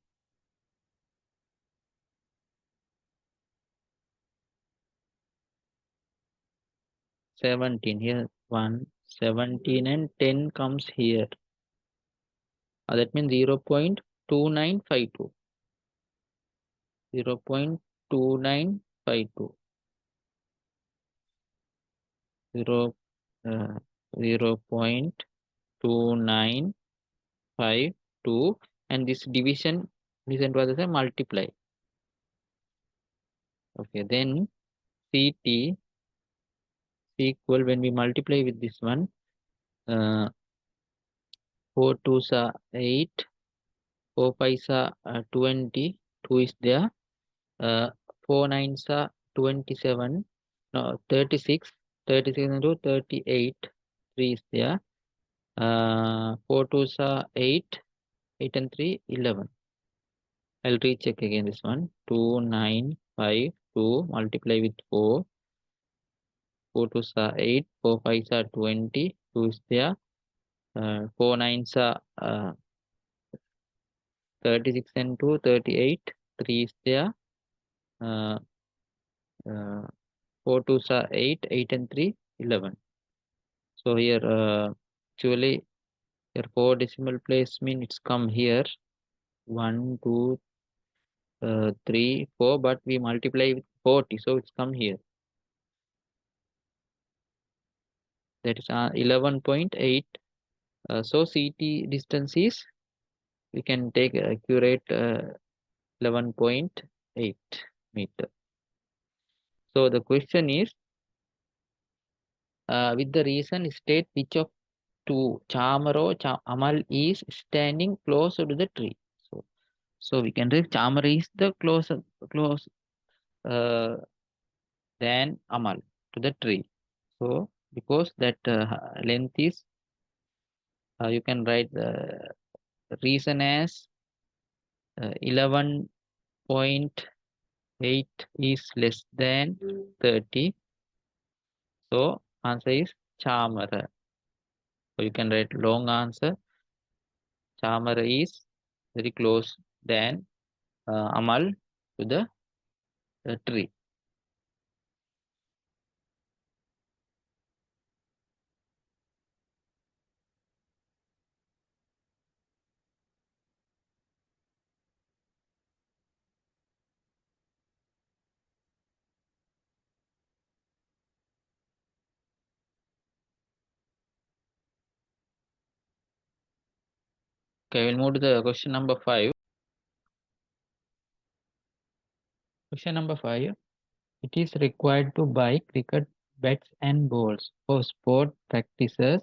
17 here, 1, 17 and 10 comes here. That means 0.2952. 0.2952. 0.2952, and this division, listen to others, multiply. Okay, then CT equal, when we multiply with this one, 4 2s are 8, 4 5s are 20, 2 is there, 4 9s are 27, no 36, 36 into 38, 3 is there, 4 2s are 8, 8 and 3 11. I'll recheck again this one, 2952 multiply with 4, 4 2s are 8, 4 5s are 20, 2 is there, 4 9s are 36 and 2 38, 3 is there, uh, 4 2s are 8, 8 and 3 11. So here actually here 4 decimal place mean it's come here 1 2 3 4, but we multiply with 40, so it's come here, that is 11.8. So CT distance is, we can take accurate 11.8 meter. So the question is, with the reason, state which of 2. Amal is standing closer to the tree. So we can write Chamar is the close uh, than Amal to the tree. So because that length is, you can write the reason as 11.8 is less than 30. So answer is Chamara. So you can write long answer. Chamara is very close than Amal to the tree. Okay, we'll move to the question number 5. Question number 5. It is required to buy cricket bats and balls for sport practices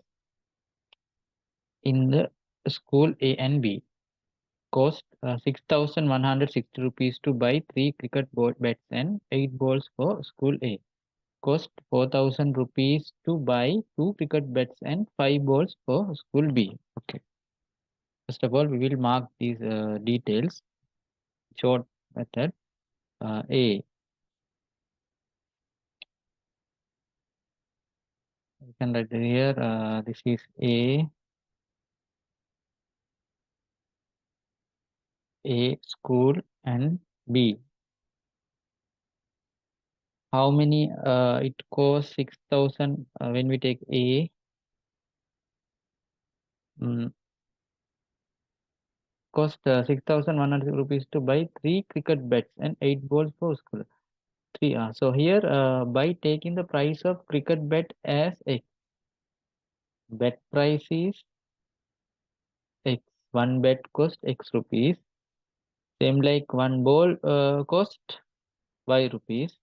in the school A and B. Cost 6,160 rupees to buy 3 cricket bats and 8 balls for school A. Cost 4,000 rupees to buy 2 cricket bats and 5 balls for school B. Okay. First of all, we will mark these details. Short method. A. You can write here. This is A school and B. How many? It costs 6,000 when we take A. Cost 6,100 rupees to buy 3 cricket bats and 8 balls for school. 3. So here, by taking the price of cricket bat as X, bet price is X. One bet cost X rupees. Same like one ball cost Y rupees.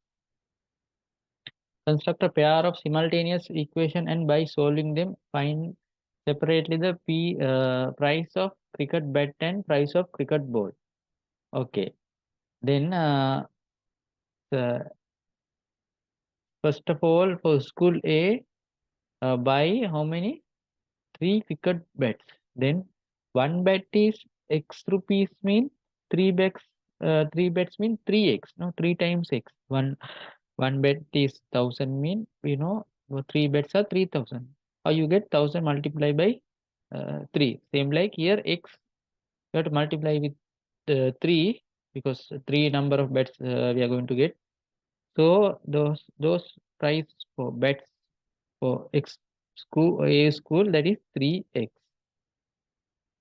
Construct a pair of simultaneous equation and by solving them, find separately the price of cricket bat and price of cricket ball. Okay. Then first of all, for school A, buy how many? 3 cricket bats. Then one bet is X rupees mean 3 bets mean 3x. No, 3 times X. One bet is 1,000 mean, 3 bets are 3,000. Or you get 1,000 multiplied by 3. Same like here X, you have to multiply with 3 because 3 number of bets we are going to get. So those price for bets for X school A school, that is 3x.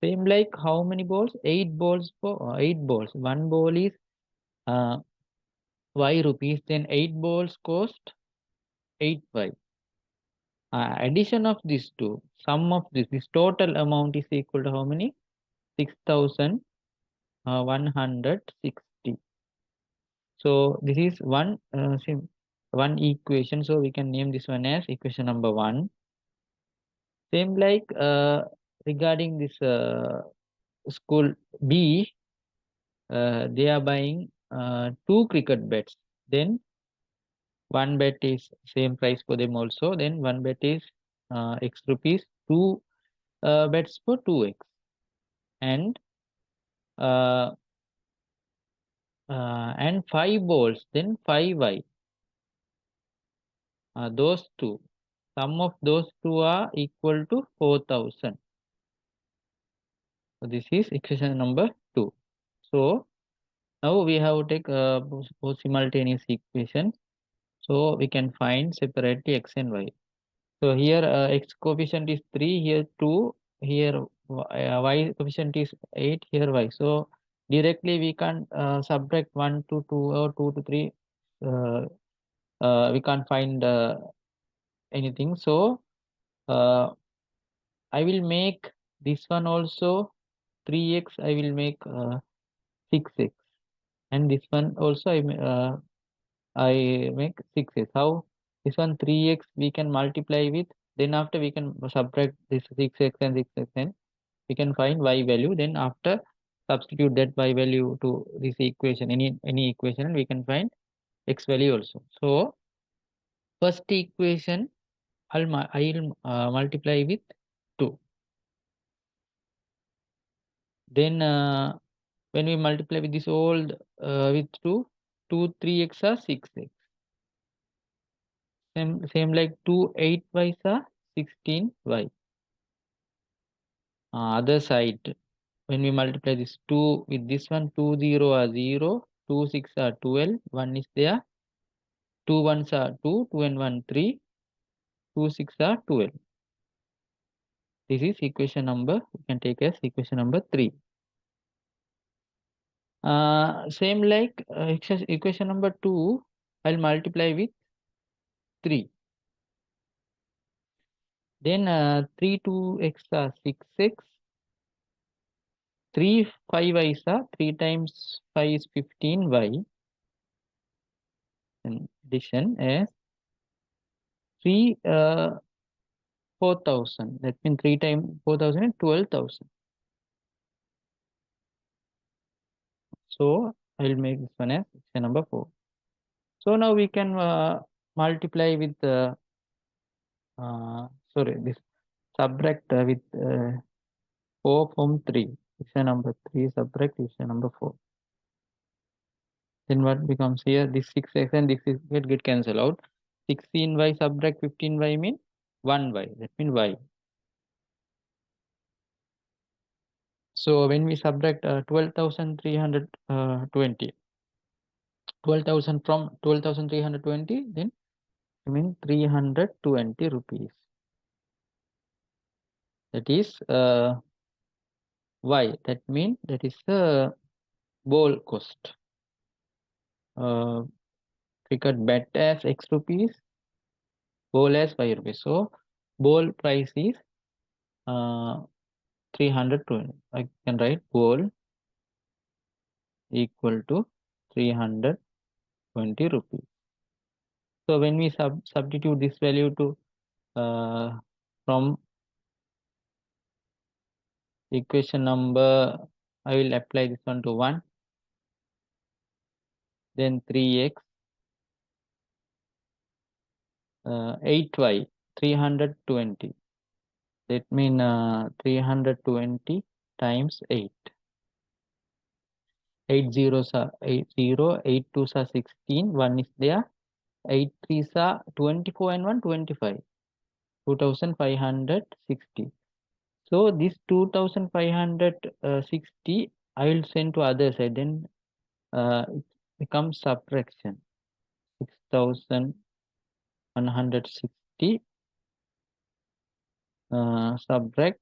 Same like how many balls? 8 balls for 8 balls. One ball is uh, Y rupees. Then 8 balls cost 8y. Addition of these two, sum of this total amount is equal to how many? 6,160. So this is one equation. So we can name this one as equation number 1. Same like regarding this school B, they are buying 2 cricket bats. Then one bet is same price for them also. Then one bet is X rupees. 2 bets for 2x. And uh, 5 balls, then 5y. Those two. Sum of those two are equal to 4,000. So this is equation number 2. So now we have to take both simultaneous equations. So we can find separately x and y. So here x coefficient is 3, here 2, here y coefficient is 8, here y. So directly we can subtract 1 to 2 or 2 to 3. We can't find anything. So I will make this one also 3x. I will make 6x, and this one also I make 6x. How? This one 3x we can multiply with Then after we can subtract this 6x and 6x, and we can find y value. Then after substitute that y value to this equation, any equation, and we can find x value also. So first equation I'll multiply with 2. Then when we multiply with this old with 2, 3x are 6x. Same like 2 8y are 16y. Other side, when we multiply this 2 with this one, 2 0 are 0, 2 6 are 12, 1 is there, 2 1s are 2, 2 and 1 3, 2 6 are 12. This is equation number, we can take as equation number 3. Same like equation number 2, I'll multiply with 3. Then 3 2x are 6x, 3 5y are 3 times 5 is 15y. And addition as 3 4,000. That means 3 times 4,000 and 12,000. So I will make this one as equation number 4. So now we can multiply with this subtract with 4 from 3. Equation number 3 subtract equation number 4. Then what becomes here? This 6x and this is get cancelled out. 16y subtract 15y mean 1y. That means y. So when we subtract 12,320, 12,000 from 12,320, then I mean 320 rupees. That is y. That means that is the ball cost. Cricket bat as x rupees, ball as 5 rupees. So ball price is 320. I can write ball equal to 320 rupees. So when we substitute this value to from equation number, I will apply this one to 1, then 3x, 8y, 320. That means 320 times 8. 8 zeros are 80, 8 twos are 16, 1 is there, 8 threes are 24 and 1 25, 2560. So this 2560 I will send to other side, then it becomes subtraction. 6160 subtract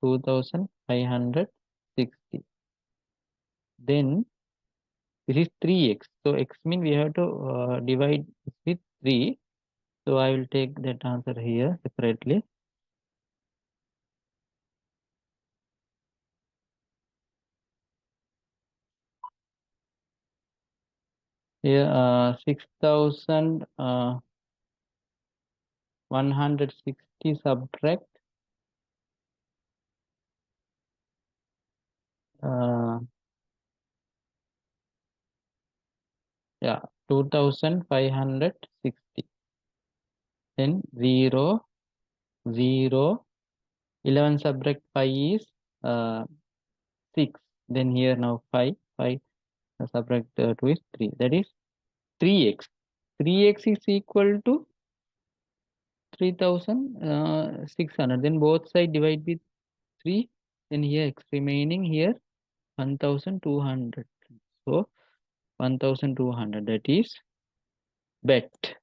2560. Then this is 3x. So x means we have to divide with 3. So I will take that answer here separately. Here 6160 subtract 2560. Then 0 0 11 subtract 5 is 6. Then here now 5 subtract 2 is 3. That is 3x. 3x is equal to 3600. Then both side divide with 3. Then here x remaining here 1200. So 1200, that is bet.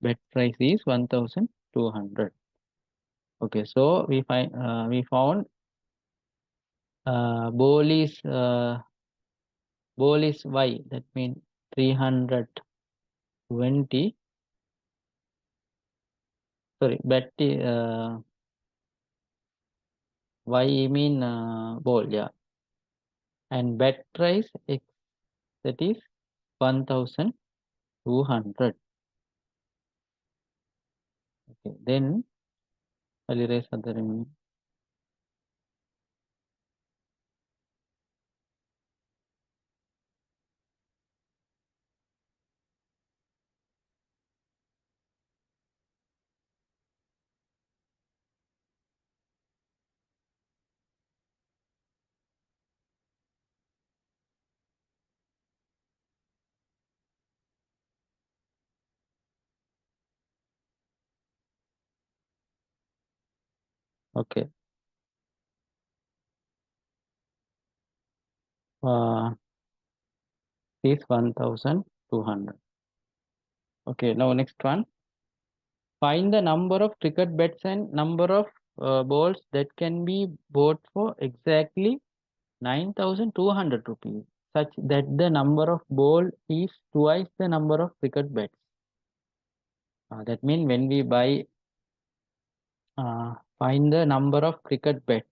Bet price is 1200. Okay, so we found ball is y. That means 320. Sorry, bet y mean ball, yeah. And bet price x, that is 1200. Okay, then I'll erase other remaining. Okay. Is 1200. Okay, now next one. Find the number of cricket bets and number of balls that can be bought for exactly 9,200 rupees, such that the number of ball is twice the number of cricket bets. That means when we buy, find the number of cricket bets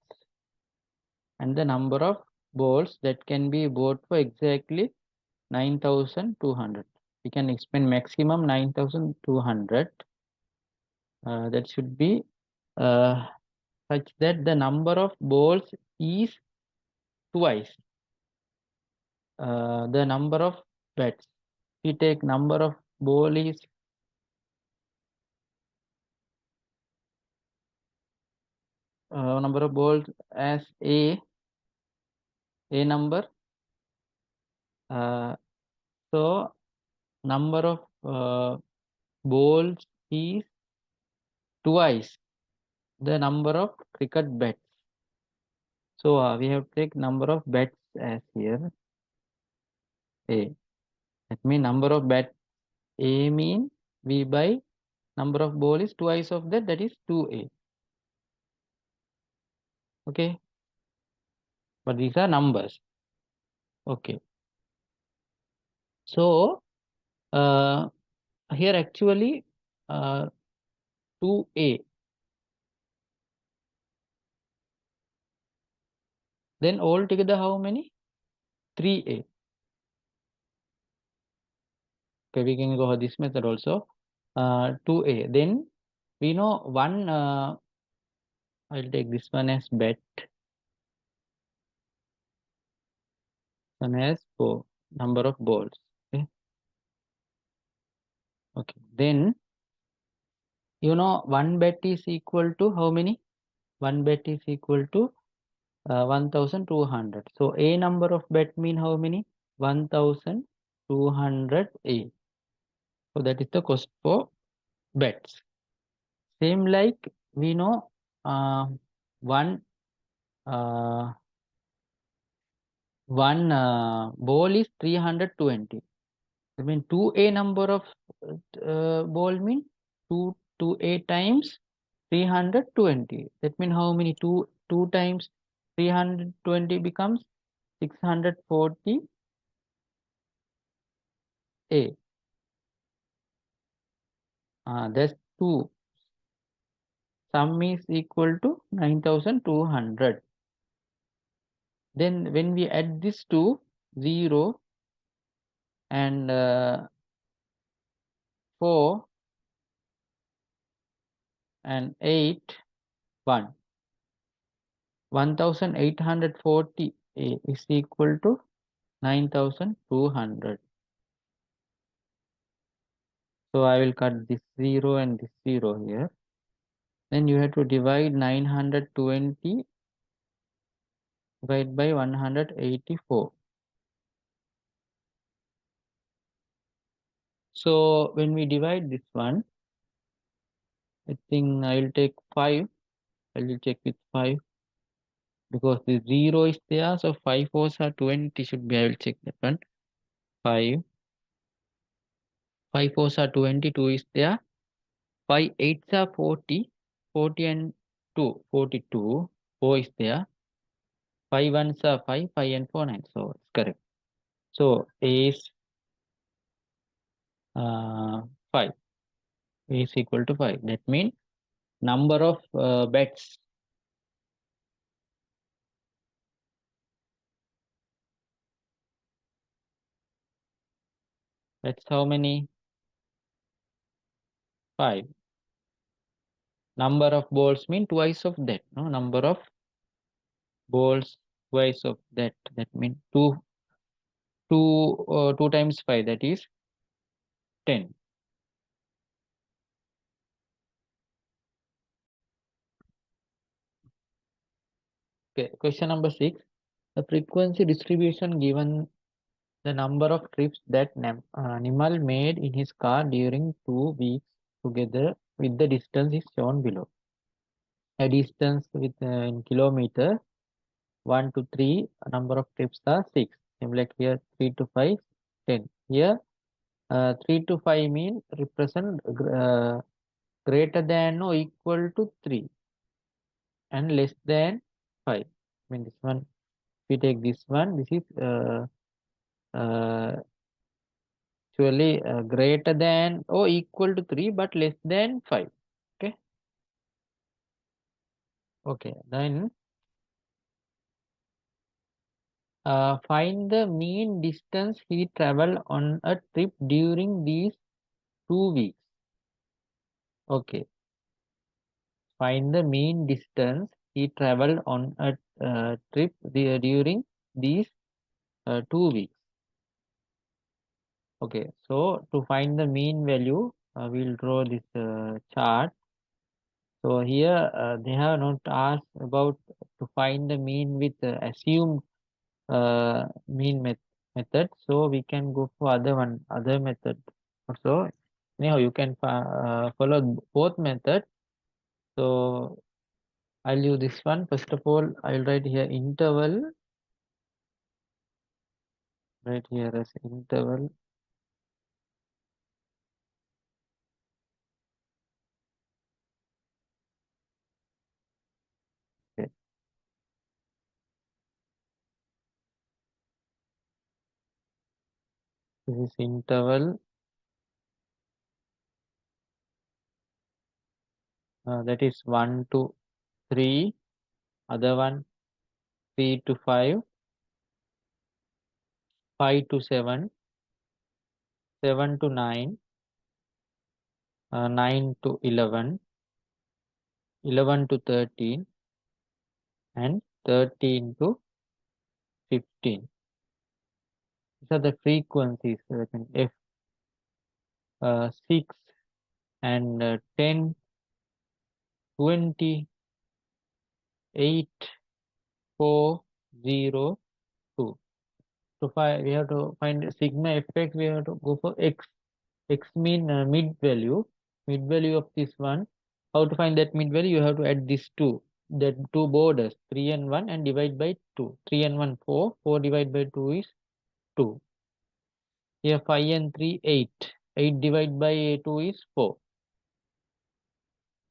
and the number of balls that can be bought for exactly 9,200. We can expend maximum 9,200. That should be such that the number of balls is twice the number of bets. We take number of ball is number of balls as a number. So number of balls is twice the number of cricket bets. So we have to take number of bets as here a. That means number of bet a mean we buy number of ball is twice of that, that is 2a. Okay, but these are numbers. Okay, so here actually 2a, then altogether how many? 3a. Okay, we can go this method also. 2a, then we know one, I'll take this one as bet, one as number of balls. Okay, okay, then you know one bet is equal to how many? One bet is equal to 1,200. So a number of bet mean how many? 1,200 a. So that is the cost for bets. Same like we know one one ball is 320. I mean 2a number of ball mean 2a times 320. That means how many? 2 times 320 becomes 640 a. That's 2. Sum is equal to 9,200. Then when we add this to 0 and 4 and 8, 1, 1,840 is equal to 9,200. So I will cut this 0 and this 0 here. Then you have to divide 920 divided by 184. So when we divide this one, I think I will take 5. I will check with 5 because the 0 is there. So 5 fours are 20 should be. I will check that one. 5. 5 fours are 22 is there. 5 eights are 40. 40 and 2. 42. 4 is there. 5 ones are 5. 5 and 4 9. So it's correct. So A is 5. A is equal to 5. That means number of bets. That's how many? 5. Number of balls mean twice of that. No, number of balls twice of that. That means 2 times 5. That is 10. Okay. Question number 6. The frequency distribution given the number of trips that animal made in his car during 2 weeks together with the distance is shown below. A distance with in kilometer 1 to 3, number of trips are 6. Same like here 3 to 5, 10. Here 3 to 5 mean represent greater than or equal to 3 and less than 5. I mean this one, if we take this one, this is uh, actually greater than or equal to 3 but less than 5. Okay. Okay. Then find the mean distance he traveled on a trip during these 2 weeks. Okay. Find the mean distance he traveled on a trip during these 2 weeks. Okay. So to find the mean value, we'll draw this chart. So here they have not asked about to find the mean with assumed mean method. So we can go for other method. So anyhow, you can follow both methods. So I'll use this one. First of all, I'll write here interval. Right here as interval. Okay. This is interval. That is 1 to 3. Other one 3 to 5. 5 to 7. 7 to 9. 9 to 11. 11 to 13. And 13 to 15. These are the frequencies. F 6 and 10, 20, 8, 4, 0, 2. So we have to find sigma fx. We have to go for x. X mean mid value. Mid value of this one. How to find that mid value? You have to add these two. That two borders, 3 and 1, and divide by 2. 3 and 1, 4. 4 divided by 2 is 2. Here 5 and 3, 8. 8 divided by 2 is 4.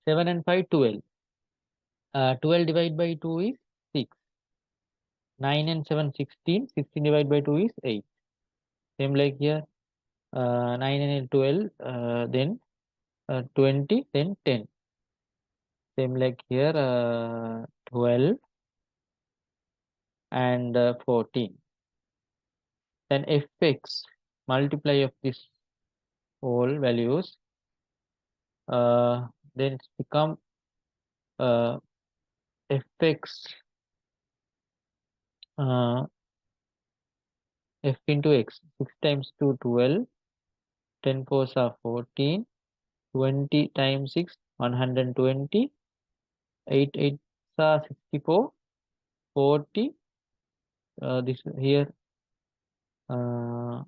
7 and 5, 12. 12 divided by 2 is 6. 9 and 7, 16. 16 divided by 2 is 8. Same like here, 9 and 12, then 20, then 10. Same like here, 12 and 14. Then fx, multiply of this all values, then it's become fx f into x. 6 times 2, 12. 10 fours are 14. 20 times 6, 120. 8 8s are 64. 40. This here 0.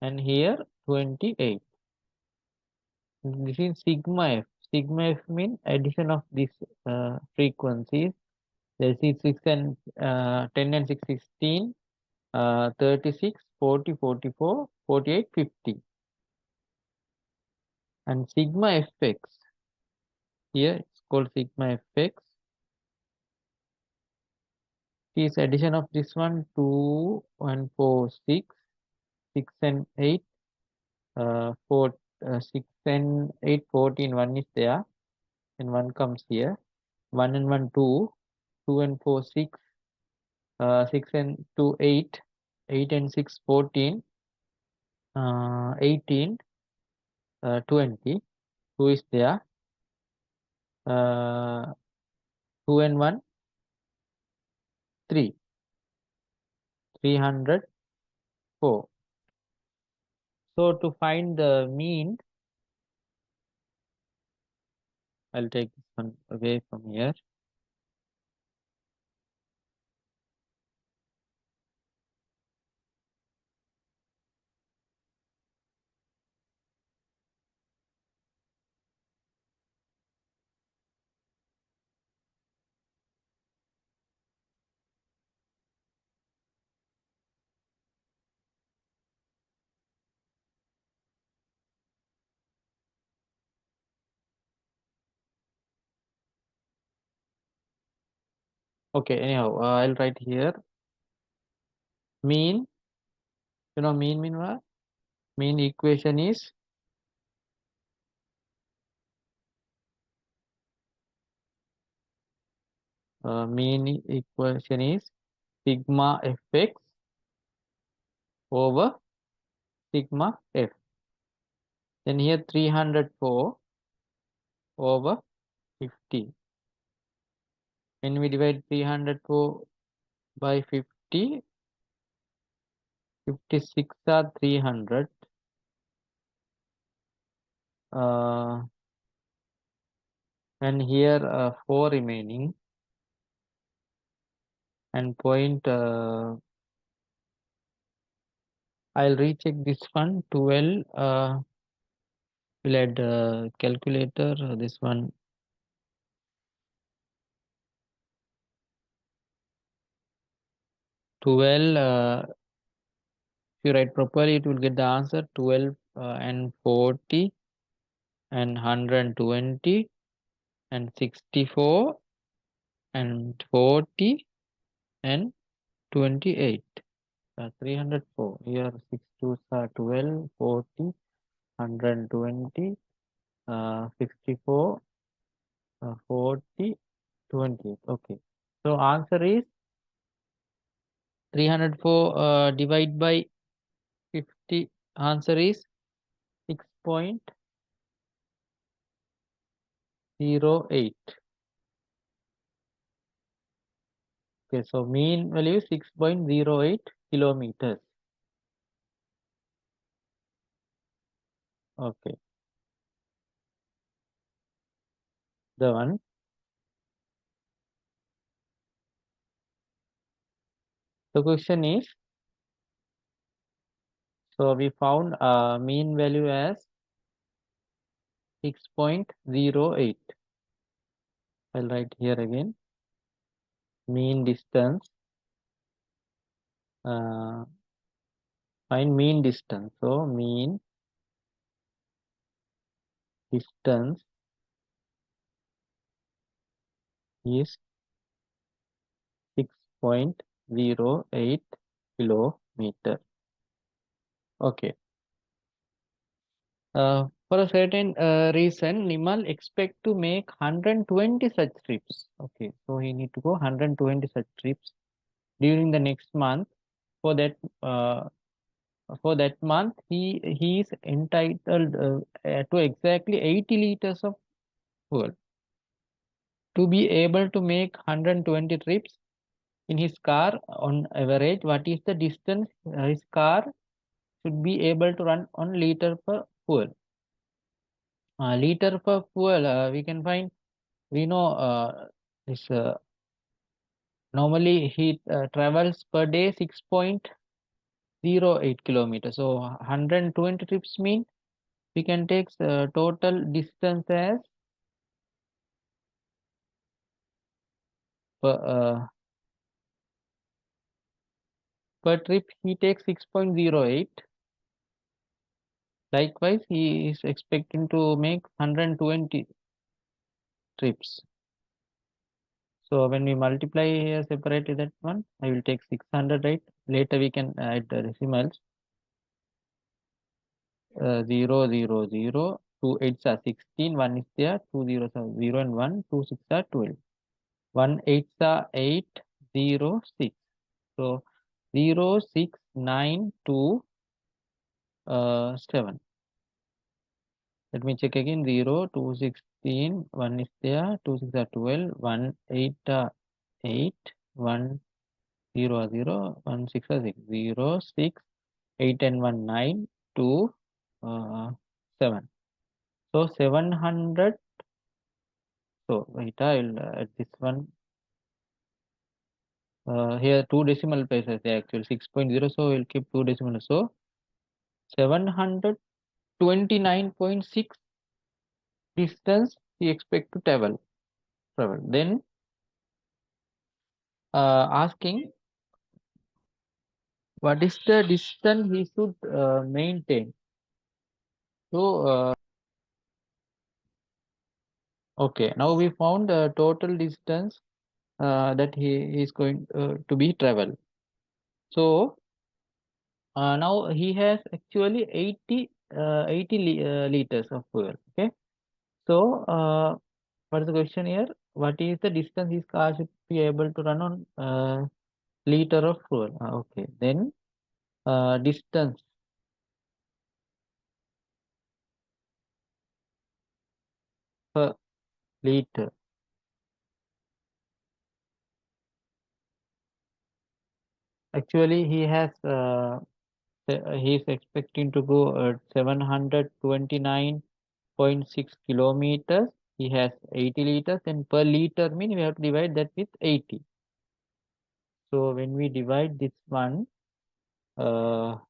And here 28. This is sigma f. Sigma f means addition of these frequencies. This is 6 and 10 and 6, 16. 36, 40, 44, 48, 50. And sigma fx, here it's called sigma fx, is addition of this one, 2 and 4, 6, 6 and 8, 4, 6 and 8, 14, 1 is there, and 1 comes here, 1 and 1, 2, 2 and 4, 6, 6 and 2, 8, 8 and 6, 14, 18, 20. 2 is there. 2 and 1, 3. 304. So to find the mean, I'll take this one away from here. Okay, anyhow, I'll write here mean. You know, mean what? Mean equation is sigma fx over sigma f. Then here 304 over 50. When we divide 304 by 50, 56 are 300. And here 4 remaining. And point, I'll recheck this one. 12. We'll add calculator. This one. 12. If you write properly, it will get the answer 12 and 40 and 120 and 64 and 40 and 28. 304. Here 6 2s are 12, 40, 120, 64, 40, 28. Okay. So answer is 304 divided by 50. Answer is 6.08. Okay, so mean value is 6.08 kilometers. Okay. The one. The question is, so we found mean value as 6.08. I'll write here again. Mean distance. Find mean distance. So mean distance is 6.08 kilometer. Okay. For a certain reason, Nimal expect to make 120 such trips. Okay, so he need to go 120 such trips during the next month. Uh, for that month, he is entitled to exactly 80 liters of fuel. To be able to make 120 trips in his car on average, what is the distance his car should be able to run on liter per fuel? Liter per fuel, we can find, we know this normally he travels per day 6.08 kilometers. So 120 trips mean we can take total distance as per trip he takes 6.08. Likewise, he is expecting to make 120 trips. So when we multiply here, separate that one, I will take 600, right? Later we can add the decimals. 0, 0, 0, 2 8s are 16, 1 is there, 2 zeros are 0 and 1, 2 6 are 12. 1 8s are 8, 0, 6. So 0, 6, 9, 2, 7. Let me check again. 0, 2, 16, 1 is there, 2, 6 are 12, 1, 8 are 8, 1, 0 are 0, 1, 6 are 6, 0, 6, 8 and 1, 9, 2, 7. So 700. So wait, I'll add this one. Here 2 decimal places actually 6.0, so we'll keep 2 decimal. So 729.6 distance we expect to travel. Then asking what is the distance he should maintain. So okay, now we found the total distance that he is going to be travel. So now he has actually 80 liters of fuel. Okay, so what is the question here? What is the distance his car should be able to run on liter of fuel? Okay, then distance per liter. Actually, he is expecting to go 729.6 kilometers. He has 80 liters, and per liter mean we have to divide that with 80. So when we divide this one, I'll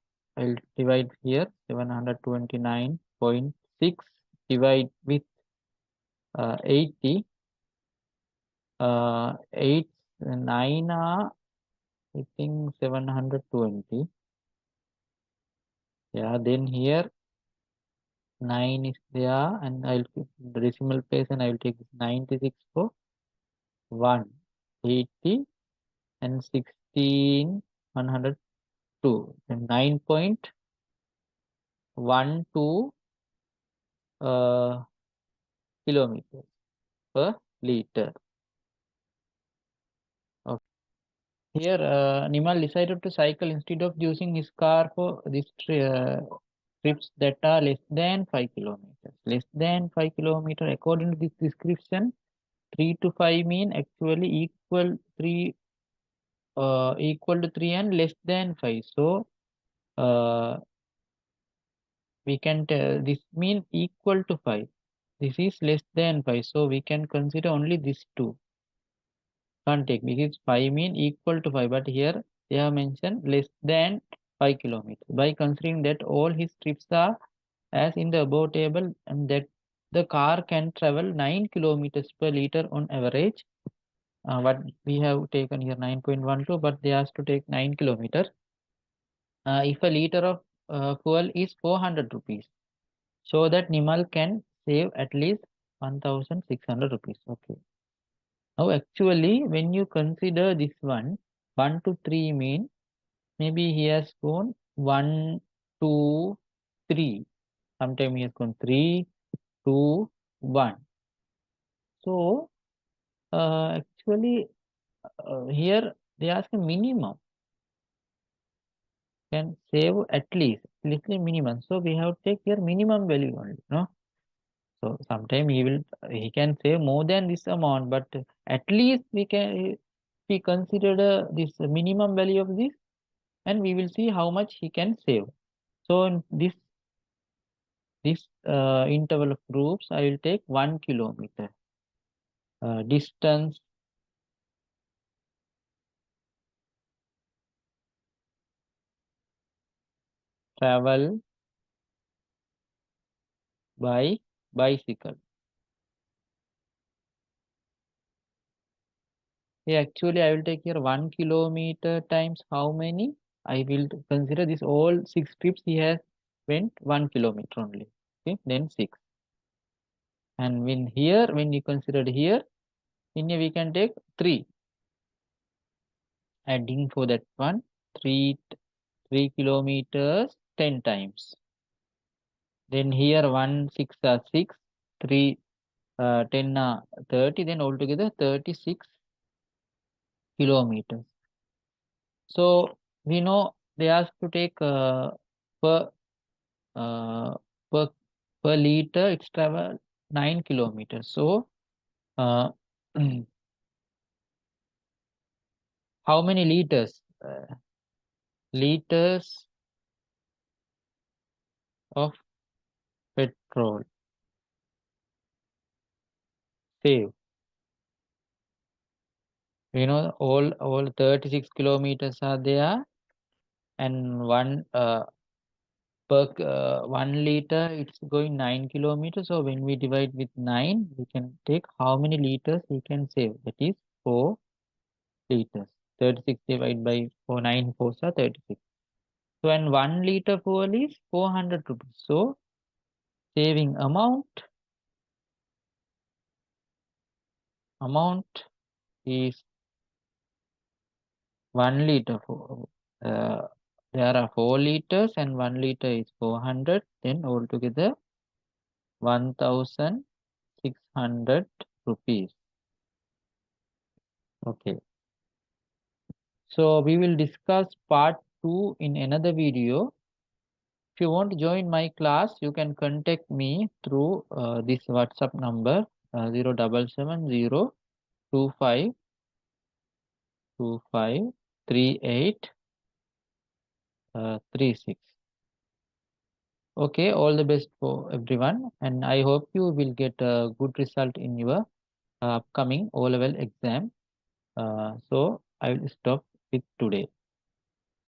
divide here 729.6 divide with 80. 8 9 are I think 720. Yeah, then here 9 is there, and I'll keep the decimal place, and I will take 96 for 180 and 16 102, and 9.12 kilometers per liter. Okay. Here Nimal decided to cycle instead of using his car for these trips that are less than 5 kilometers. Less than 5 kilometers, according to this description, 3 to 5 mean actually equal to 3 and less than 5. So uh, we can tell this mean equal to 5. This is less than 5. So we can consider only these two. Can't take because 5 mean equal to 5. But here they have mentioned less than 5 kilometers. By considering that all his trips are as in the above table, and that the car can travel 9 kilometers per liter on average. But we have taken here 9.12, but they asked to take 9 kilometers. If a liter of fuel is 400 rupees, so that Nimal can save at least 1600 rupees. Okay. Now actually when you consider this one, 1 to 3 mean maybe he has gone 1, 2, 3. Sometime he has gone 3, 2, 1. So actually here they ask a minimum. Can save at least little minimum. So we have to take here minimum value only, no? So sometime he can save more than this amount, but at least we consider this minimum value of this, and we will see how much he can save. So in this interval of groups, I will take 1 kilometer distance travel by bicycle. Yeah, actually, I will take here 1 kilometer times how many? I will consider this all 6 trips he has went 1 kilometer only. Okay, then 6. And when you consider here, in here we can take 3. Adding for that one, 3 kilometers 10 times. Then here 1 6 are 6, 3 10 are 30. Then altogether 36 kilometers. So we know they ask to take per per per liter it's travel 9 kilometers. So uh, how many liters? Liters of petrol save. All 36 kilometers are there, and 1 liter it's going 9 kilometers. So when we divide with 9, we can take how many liters we can save. That is 4 liters. 36 divided by 4, 9 4s are 36. So when 1 liter fuel is 400 rupees. So saving amount is 1 liter for there are 4 liters and 1 liter is 400. Then altogether 1,600 rupees. Okay. So we will discuss part 2 in another video. If you want to join my class, you can contact me through this WhatsApp number 07702525336. Okay, all the best for everyone, and I hope you will get a good result in your upcoming O-level exam. So I will stop with today.